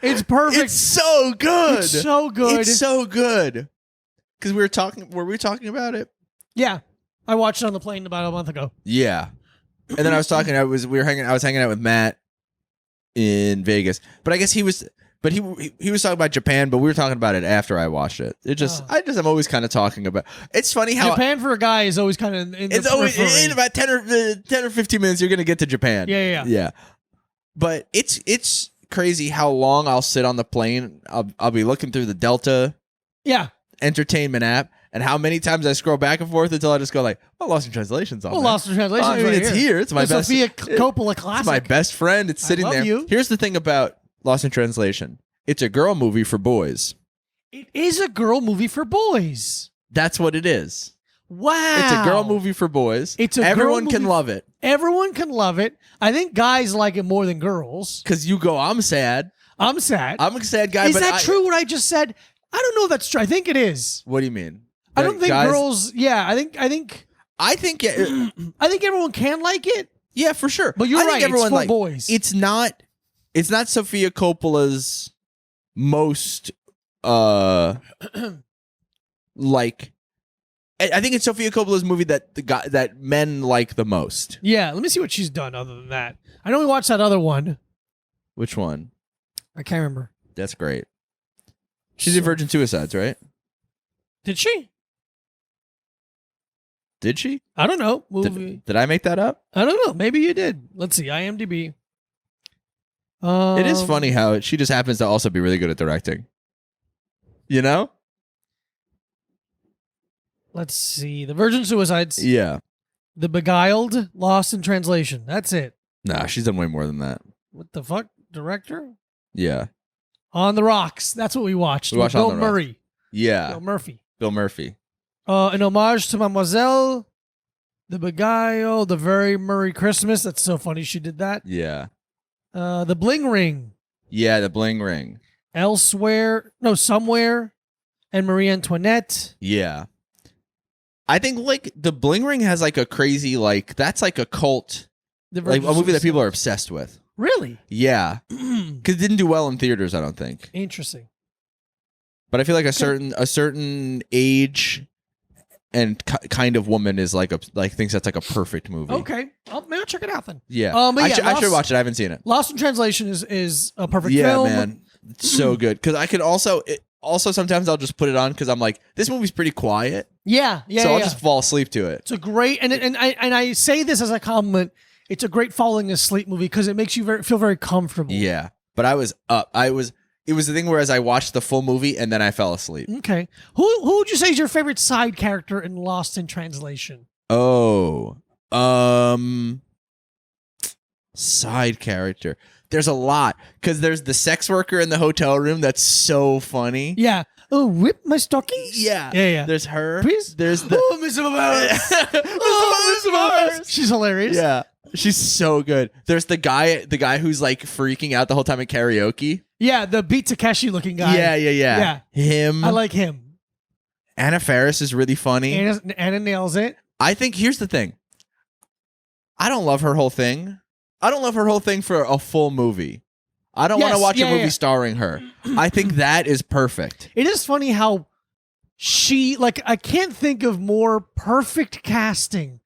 it's perfect. It's so good. It's so good. It's so good. Because were we talking about it? Yeah. I watched it on the plane about a month ago. Yeah. And then I was hanging out with Matt in Vegas. But I guess he was talking about Japan, but we were talking about it after I watched it. I'm always kind of talking about. It's funny how Japan for a guy is always kind of in it's the always periphery. in about 10 or 15 minutes you're going to get to Japan. Yeah. Yeah. But it's crazy how long I'll sit on the plane. I'll be looking through the Delta entertainment app, and how many times I scroll back and forth until I just go like, "Oh, Lost in Translation's on." Well, there. Lost in Translation. I mean, right it's here. It's my best. Sophia Coppola classic. It's my best friend. It's sitting love there. you. Here's the thing about Lost in Translation. It's a girl movie for boys. It is a girl movie for boys. That's what it is. Wow. It's a girl movie for boys. Everyone can love it. Everyone can love it. I think guys like it more than girls. Because you go, I'm sad. I'm sad. I'm a sad guy. Is that true what I just said? I don't know if that's true. I think it is. What do you mean? I don't think guys, girls. Yeah, I think. I think Everyone can like it. Yeah, for sure. But you're I think right. Everyone It's for boys. It's not Sophia Coppola's most like. I think it's Sophia Coppola's movie that men like the most. Yeah, let me see what she's done other than that. I know we watched that other one. Which one? I can't remember. That's great. She's in Virgin Suicides, right? Did she? Did she? I don't know. Movie. Did I make that up? I don't know. Maybe you did. Let's see. IMDb. It is funny how she just happens to also be really good at directing. You know? Let's see. The Virgin Suicides. Yeah. The Beguiled. Lost in Translation. That's it. Nah, she's done way more than that. What the fuck? Director? Yeah. On the Rocks. That's what we watched. We watched Bill On the Rocks. Murray. Yeah. Bill Murphy. An homage to Mademoiselle. The Beguiled. The Very Murray Christmas. That's so funny she did that. Yeah. The Bling Ring. Yeah, the Bling Ring. Somewhere. And Marie Antoinette. Yeah. I think like the Bling Ring has like a crazy that's like a cult, like a movie that people are obsessed with. Really? Yeah, because it didn't do well in theaters. I don't think. Interesting. But I feel like a certain age and kind of woman is thinks that's like a perfect movie. Okay, maybe I'll check it out then. Yeah, I should watch it. I haven't seen it. Lost in Translation is a perfect yeah, film. Yeah, man, it's so good. Because I could also sometimes I'll just put it on because I'm like, this movie's pretty quiet. Yeah. So I'll just fall asleep to it. It's a great and I say this as a compliment. It's a great falling asleep movie because it makes you feel very comfortable. Yeah, but I was up. It was the thing where as I watched the full movie and then I fell asleep. Okay, who would you say is your favorite side character in Lost in Translation? Oh, side character. There's a lot because there's the sex worker in the hotel room that's so funny. Yeah. Oh, whip my stockings? Yeah. Yeah. There's her. Please? There's the Miss Mars. She's hilarious. Yeah. She's so good. There's the guy who's like freaking out the whole time at karaoke. Yeah, the Beat Takeshi looking guy. Yeah. Him. I like him. Anna Faris is really funny. Anna nails it. I think here's the thing. I don't love her whole thing. I don't love her whole thing for a full movie. I don't want to watch a movie starring her. I think that is perfect. It is funny how I can't think of more perfect casting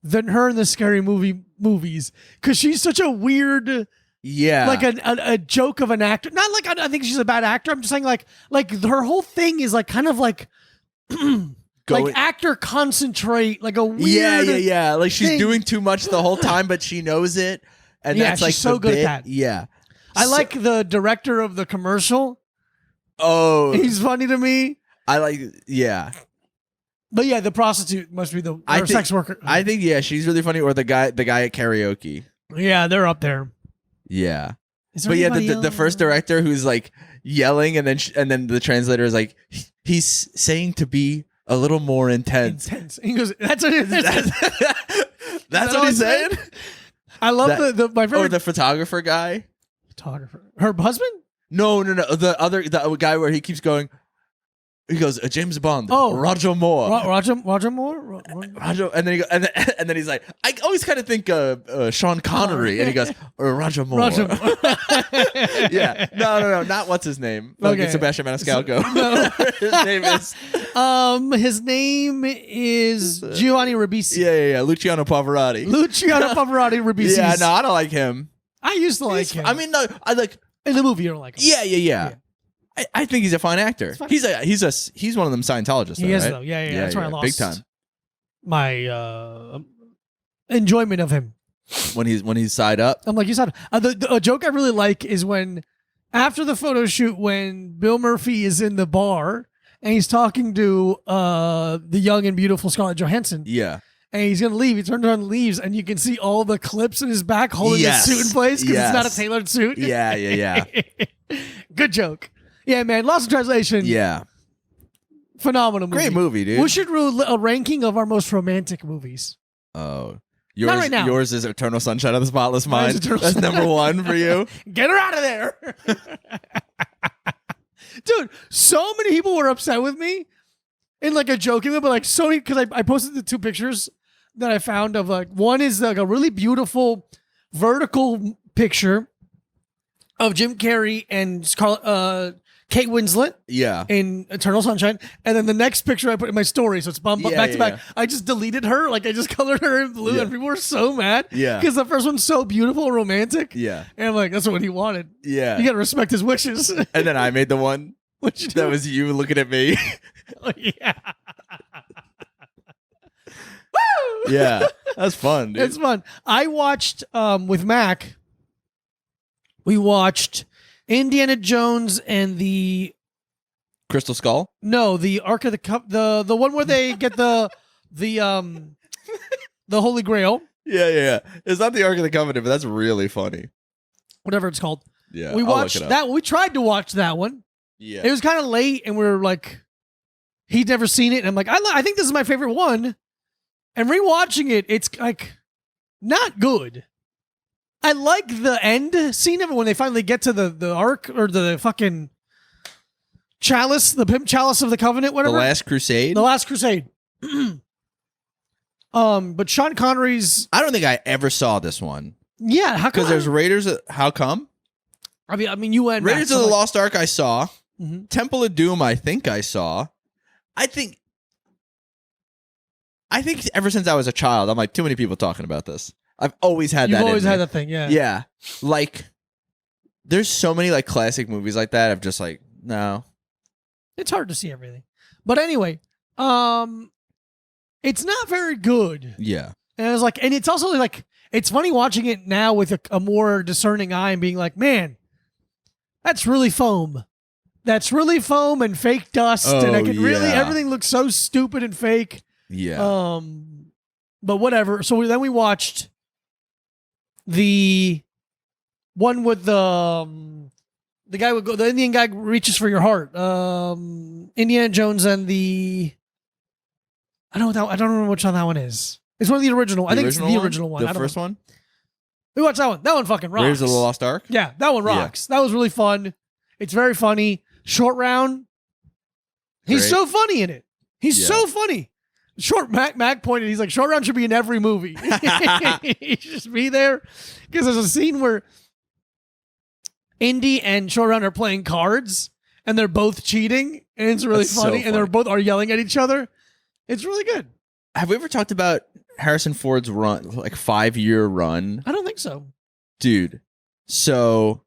than her in the Scary movies because she's such a weird, like a joke of an actor. Not like I think she's a bad actor. I'm just saying like her whole thing is like kind of like like actor concentrate, like a weird yeah. Like she's thing. doing too much the whole time, but she knows it, and that's like she's so good at that. Yeah, I like the director of the commercial. Oh, he's funny to me. I like But yeah, the prostitute must be the sex worker. I think she's really funny. Or the guy at karaoke. Yeah, they're up there. Yeah, but yeah, the first director who's like yelling, and then the translator is like, he's saying to be a little more intense. He goes, that's what it is. That's what he's saying. I love my favorite. Or the photographer guy. Her husband? No. The guy where he keeps going. He goes, James Bond. Oh, Roger Moore. Roger Moore. Roger, and then and then he's like, I always kind of think Sean Connery, and he goes, Roger Moore. Roger Moore. Yeah, no, not what's his name. Okay. Sebastian Maniscalco. No. His name is. His name is Giovanni Ribisi. Yeah. Luciano Pavarotti. Ribisi. Yeah, no, I don't like him. I used to like him. I mean, no, I like in the movie. You don't like him. Yeah. I think he's a fine actor. He's one of them Scientologists. He is though. Yeah. That's why I lost big time. My enjoyment of him. when he's side up. I'm like, you said a joke I really like is when after the photo shoot when Bill Murphy is in the bar and he's talking to the young and beautiful Scarlett Johansson. Yeah. And he's gonna leave. He turns around and leaves, and you can see all the clips in his back holding his suit in place because it's not a tailored suit. Yeah. Good joke. Yeah, man. Lost in Translation. Yeah. Phenomenal movie. Great movie, dude. We should do a ranking of our most romantic movies. Oh. Not right now. Yours is Eternal Sunshine of the Spotless Mind. That's Sunshine. number 1 for you. Get her out of there. Dude, so many people were upset with me in like a joking way, but like so many, because I posted the 2 pictures that I found of like, one is like a really beautiful vertical picture of Jim Carrey and Kate Winslet Yeah. in Eternal Sunshine. And then the next picture I put in my story, so it's back to back. I just deleted her. Like I just colored her in blue and people were so mad. Yeah. Because the first one's so beautiful and romantic. Yeah. And I'm like, that's what he wanted. Yeah. You gotta respect his wishes. And then I made the one What'd you do? that was you looking at me. Oh, yeah. Yeah. That's fun, dude. It's fun. I watched with Mac. We watched Indiana Jones and the Crystal Skull? the Ark of the Cup, the one where they get the Holy Grail, Yeah. It's not the Ark of the Covenant, but that's really funny. whatever it's called. Yeah. We I'll look watched it up. that. We tried to watch that one. Yeah. It was kind of late, and we were like, he'd never seen it, and I'm like, I think this is my favorite one. And rewatching it, it's like not good. I like the end scene of it when they finally get to the Ark or the fucking chalice, the pimp chalice of the Covenant, The whatever. Last Crusade? The Last Crusade. But Sean Connery's, I don't think I ever saw this one. yeah, how come? Because there's Raiders of, how come? I mean, you went Raiders of the Lost Ark I saw. Mhm. Temple of Doom I think I saw. I think ever since I was a child, I'm like, too many people talking about this. I've always had You've that. always in had me. that thing, yeah. Yeah. Like, there's so many like classic movies like that. I'm just like, no. It's hard to see everything. But anyway, it's not very good. Yeah. And I was like, and it's also like, it's funny watching it now with a more discerning eye and being like, man, that's really foam. That's really foam and fake dust. And I Oh, can really, yeah. everything looks so stupid and fake. Yeah. But whatever. So then we watched the one with the guy would go, the Indian guy reaches for your heart. Indiana Jones and I don't remember which one that one is. It's one of the original. I think it's the original one. The first one? We watched that one. That one fucking rocks. Raiders of the Lost Ark? Yeah, that one rocks. That was really fun. It's very funny. Short Round. He's Great. so funny in it. He's Yeah. so funny. Mac pointed. He's like, Short Round should be in every movie. He should just be there. Because there's a scene where Indy and Short Round are playing cards and they're both cheating. And it's really That's so funny. And they're funny. both are yelling at each other. It's really good. Have we ever talked about Harrison Ford's run, like 5-year run? I don't think so. Dude. So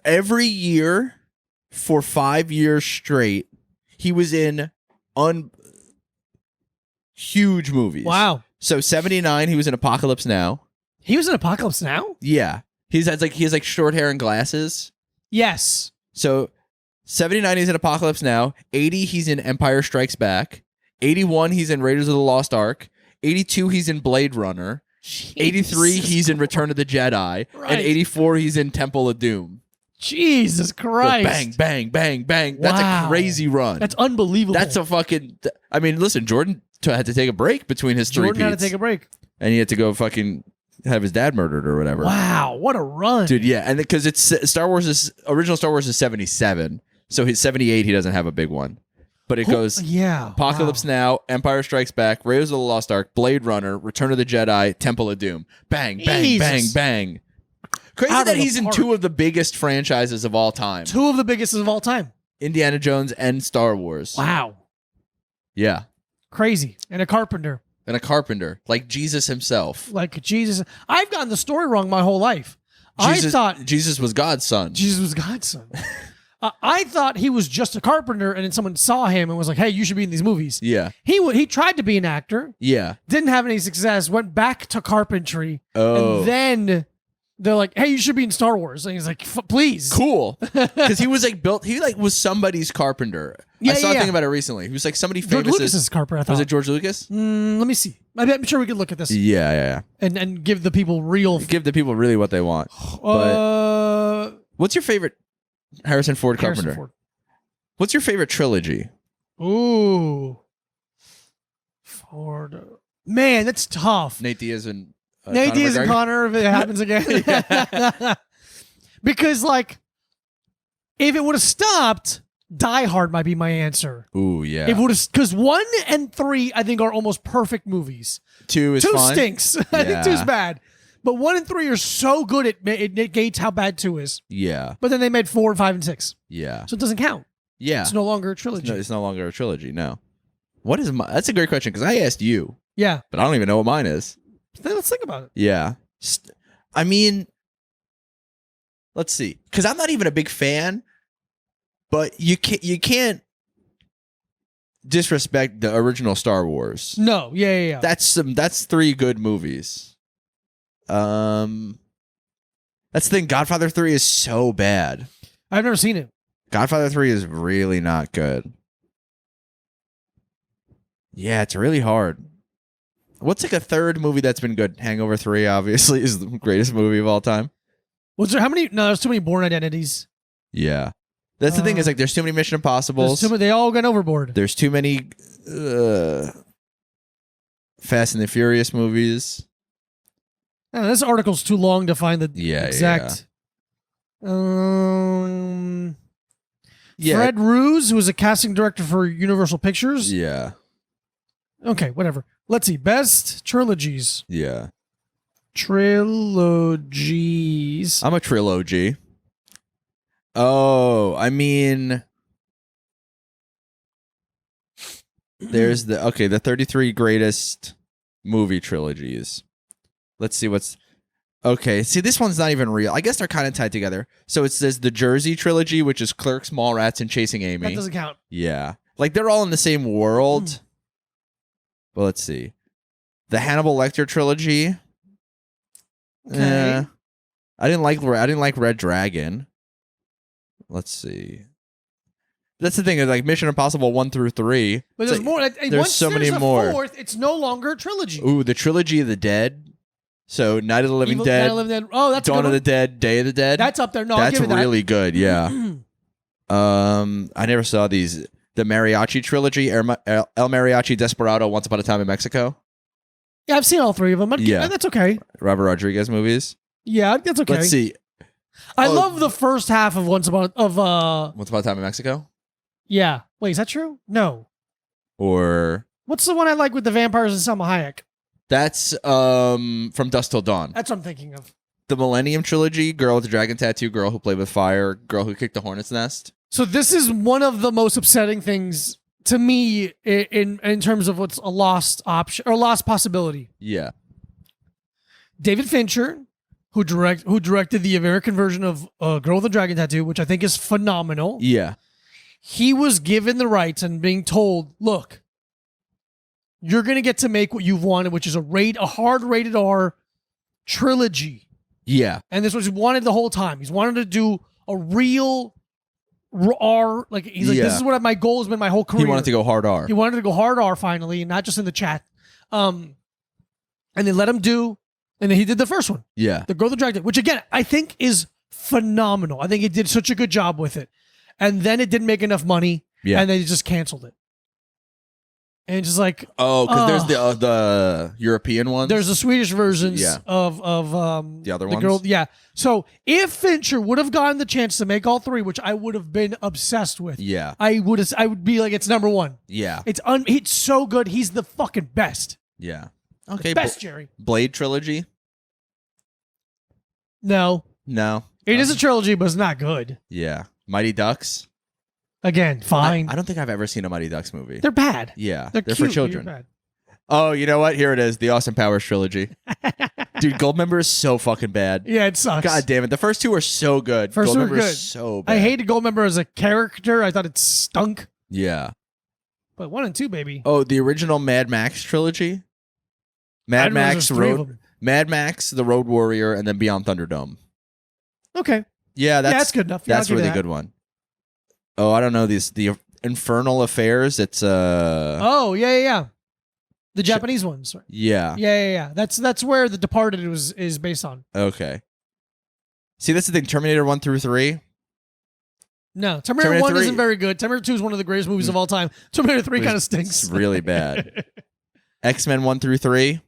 every year for 5 years straight, he was in huge movies. Wow. So 79, he was in Apocalypse Now. He was in Apocalypse Now? Yeah. He has short hair and glasses. Yes. So 79, he's in Apocalypse Now. 80, he's in Empire Strikes Back. 81, he's in Raiders of the Lost Ark. 82, he's in Blade Runner. 83, he's in Return of the Jedi. Right. And 84, he's in Temple of Doom. Jesus So Christ. bang, bang, bang, bang. That's Wow. a crazy run. That's unbelievable. That's a fucking... I mean, listen, Jordan had to take a break between his three Jordan had to peats, take a break. and he had to go fucking have his dad murdered or whatever. Wow, what a run. Dude, yeah. And because original Star Wars is 77, so his 78, he doesn't have a big one. But it goes Apocalypse Now, Empire Strikes Back, Raiders of the Lost Ark, Blade Runner, Return of the Jedi, Temple of Doom. Bang, bang, Jesus. bang, bang. Crazy Out that of the he's in park. two of the biggest franchises of all time. Two of the biggest of all time. Indiana Jones and Star Wars. Wow. Yeah. Crazy. And a carpenter. And a carpenter, like Jesus himself. Like Jesus. I've gotten the story wrong my whole life. Jesus, I thought Jesus was God's son. Jesus was God's son. I thought he was just a carpenter, and then someone saw him and was like, "Hey, you should be in these movies." Yeah. He tried to be an actor, Yeah. didn't have any success, went back to carpentry, Oh. and then they're like, "Hey, you should be in Star Wars," and he's like, "Please." Cool. Because he was like built. He like was somebody's carpenter. I saw a thing about it recently. He was like somebody George famous. Lucas's carpenter. I thought. Was it George Lucas? Let me see. I'm sure we could look at this. Yeah. And give the people real. Give the people really what they want. What's your favorite Harrison Ford carpenter? Harrison Ford. What's your favorite trilogy? Ooh. Ford. Man, that's tough. Nate Diaz and Nate Diaz and Connor, if it happens again. Because, like, if it would have stopped, Die Hard might be my answer. Ooh, yeah. If it would have, because 1 and 3, I think, are almost perfect movies. 2 is 2 fun. stinks. I think 2's bad. But 1 and 3 are so good, it negates how bad 2 is. Yeah. But then they made 4, 5, and 6. Yeah. So it doesn't count. Yeah. It's no longer a trilogy. It's no longer a trilogy, no. What is my... That's a great question, because I asked you, Yeah. but I don't even know what mine is. Then let's think about it. Yeah. I mean, let's see. Because I'm not even a big fan, but you can't disrespect the original Star Wars. No. Yeah. That's 3 good movies. That's the thing. Godfather 3 is so bad. I've never seen it. Godfather 3 is really not good. Yeah, it's really hard. What's like a third movie that's been good? Hangover 3, obviously, is the greatest movie of all time. Was there how many? No, there's too many Bourne Identities. Yeah. That's the thing, is like there's too many Mission Impossibles. They all went overboard. There's too many Fast and the Furious movies. This article's too long to find the Yeah, exact. Yeah. Fred Roos, who was a casting director for Universal Pictures. Yeah. Okay, whatever. Let's see. Best trilogies. Yeah. Trilogies. I'm a trilogy. Oh, I mean, there's the 33 greatest movie trilogies. Let's see what's okay. See, this one's not even real. I guess they're kind of tied together. So it says the Jersey trilogy, which is Clerks, Mallrats, and Chasing Amy. That doesn't count. Yeah, like they're all in the same world. But let's see, the Hannibal Lecter trilogy. Okay. I didn't like Red Dragon. Let's see. That's the thing. Is like Mission Impossible 1 through 3. But there's like, more. There's so many more. Fourth, it's no longer a trilogy. Ooh, the Trilogy of the Dead. So Night of the Living Dead, Night of the Living Dead. Oh, that's Dawn a of good the one. Dead, Day of the Dead. That's up there. No, that's I'll give it really that. good. Yeah. I never saw these. The Mariachi trilogy, El Mariachi, Desperado, Once Upon a Time in Mexico. Yeah, I've seen all 3 of them. Yeah. That's okay. Robert Rodriguez movies. Yeah, that's okay. Let's see. I love the first half of Once Upon a Time in Mexico? Yeah. Wait, is that true? No. Or What's the one I like with the vampires and Salma Hayek? that's From Dusk Till Dawn. That's what I'm thinking of. The Millennium Trilogy, Girl with the Dragon Tattoo, Girl Who Played with Fire, Girl Who Kicked the Hornet's Nest. So this is one of the most upsetting things to me in terms of what's a lost option or lost possibility. Yeah. David Fincher, who directed the American version of Girl with the Dragon Tattoo, which I think is phenomenal. Yeah. He was given the rights and being told, look, you're going to get to make what you've wanted, which is a hard rated R trilogy. Yeah. And this was what he wanted the whole time. He's wanted to do a real R, like he's like, this is what my goal has been my whole career. He wanted to go hard R. He wanted to go hard R finally, and not just in the chat. And they let him do, and then he did the first one. Yeah. The Girl with the Dragon, which again, I think is phenomenal. I think he did such a good job with it. And then it didn't make enough money, and they just canceled it. And it's just like, oh, because there's the European ones. There's the Swedish versions of the other ones. Girl, yeah. So if Fincher would have gotten the chance to make all 3, which I would have been obsessed with, I would be like, it's number 1. Yeah, it's so good. He's the fucking best. Yeah. Okay. Best Jerry. Blade trilogy. No. It is a trilogy, but it's not good. Yeah. Mighty Ducks. Again, fine. I don't think I've ever seen a Mighty Ducks movie. They're bad. Yeah. They're for cute, children. Bad. Oh, you know what? Here it is. The Austin Powers trilogy. Dude, Goldmember is so fucking bad. Yeah, it sucks. God damn it. The first two are so good. First two are Goldmember good. is so bad. I hated Goldmember as a character. I thought it stunk. Yeah. But 1 and 2, baby. Oh, the original Mad Max trilogy? I didn't realize there's 3 of them. Mad Max, The Road Warrior, and then Beyond Thunderdome. Okay. Yeah, that's good enough. Yeah, That's a really good one. Oh, I don't know the Infernal Affairs. It's Oh, yeah. The Japanese ones. yeah. Yeah. That's where The Departed is based on. Okay. See, that's the thing. Terminator 1 through 3. No, Terminator 1 3 isn't very good. Terminator 2 is one of the greatest movies of all time. Terminator 3 kind of stinks. It's really bad. X-Men 1 through 3.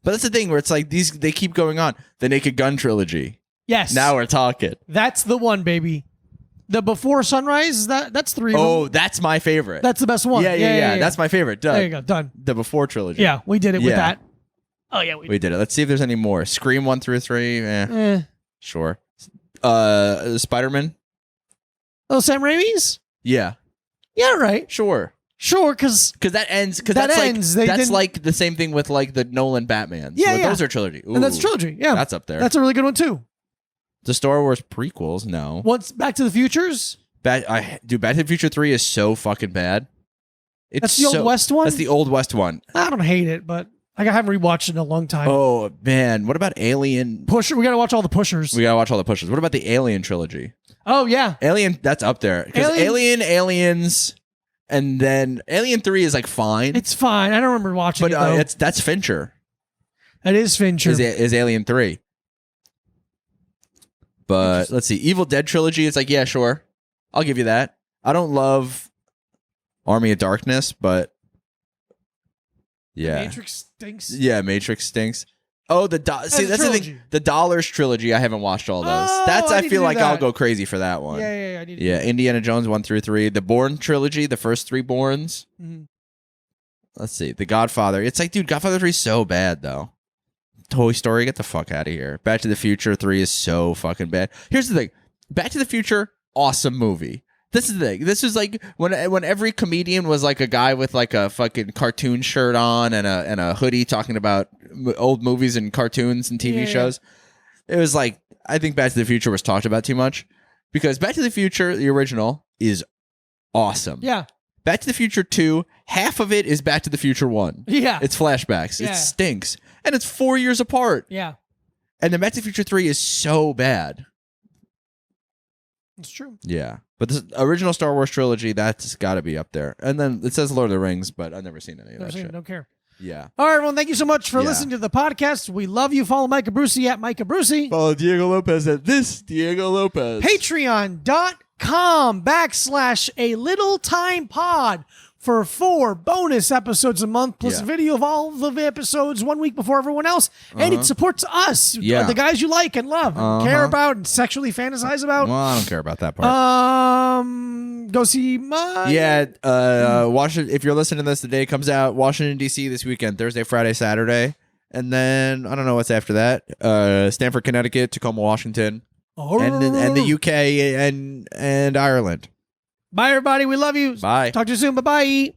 But that's the thing where it's like they keep going on. The Naked Gun trilogy. Yes. Now we're talking. That's the one, baby. The Before Sunrise, that's 3 of Oh, them. that's my favorite. That's the best one. Yeah. That's my favorite. Done. There you go. Done. The Before trilogy. Yeah, we did it with Yeah. that. Oh, yeah, we We did it. Let's see if there's any more. Scream 1 through 3. Sure. Spider-Man. Oh, Sam Raimi's? Yeah. Yeah, right. Sure. Sure, because Because That that's ends. They like that's didn't- like the same thing with like the Nolan Batmans. Yeah, yeah. Those are trilogy. and that's Ooh, trilogy. Yeah, That's up there. that's a really good one too. The Star Wars prequels. No. Once Back to the Futures. Back to the Future 3 is so fucking bad. It's That's the Old West one. That's the Old West one. I don't hate it, but I haven't rewatched it in a long time. Oh man, what about Alien? Pusher. We gotta watch all the Pushers. We gotta watch all the pushes. What about the Alien trilogy? Oh yeah. Alien, that's up there because Alien- Aliens, and then Alien 3 is like fine. It's fine. I don't remember watching but it though. that's Fincher. It is Fincher. Is Alien 3. But let's see. Evil Dead trilogy, it's like, yeah, sure. I'll give you that. I don't love Army of Darkness, but yeah. Matrix stinks. Yeah, Matrix stinks. Oh, see, that's the trilogy. thing. The Dollars trilogy, I haven't watched all those. Oh, That's I I need feel to do like that. I'll go crazy for that one. Yeah. I need to Yeah, Indiana Jones 1 through 3. The Bourne trilogy, the first 3 Bournes. Mhm. Let's see. The Godfather. It's like, dude, Godfather 3 is so bad, though. Toy Story, get the fuck out of here. Back to the Future 3 is so fucking bad. Here's the thing. Back to the Future, awesome movie. This is the thing. This is like when every comedian was like a guy with like a fucking cartoon shirt on and a hoodie talking about old movies and cartoons and TV Yeah. shows. It was like, I think Back to the Future was talked about too much because Back to the Future, the original, is awesome. Yeah. Back to the Future 2, half of it is Back to the Future 1. Yeah. It's flashbacks. Yeah. It stinks. And it's 4 years apart. Yeah. And then Back to the Future 3 is so bad. It's true. Yeah. But the original Star Wars trilogy, that's got to be up there. And then it says Lord of the Rings, but I've never seen any of Never that seen it, shit. don't care. Yeah. All right, everyone. Thank you so much for Yeah. listening to the podcast. We love you. Follow Micah Brucey at Micah Brucey. Follow Diego Lopez at this Diego Lopez. Patreon.com/a little time pod for 4 bonus episodes a month, plus Yeah. a video of all of the episodes 1 week before everyone else. And it supports us, Yeah. the guys you like and love, and care about, and sexually fantasize about. Well, I don't care about that part. Go see my... Washington. If you're listening to this, the day it comes out, Washington, D.C. this weekend, Thursday, Friday, Saturday. And then, I don't know what's after that. Stamford, Connecticut, Tacoma, Washington. And the UK and Ireland. Bye, everybody. We love you. Bye. Talk to you soon. Bye-bye.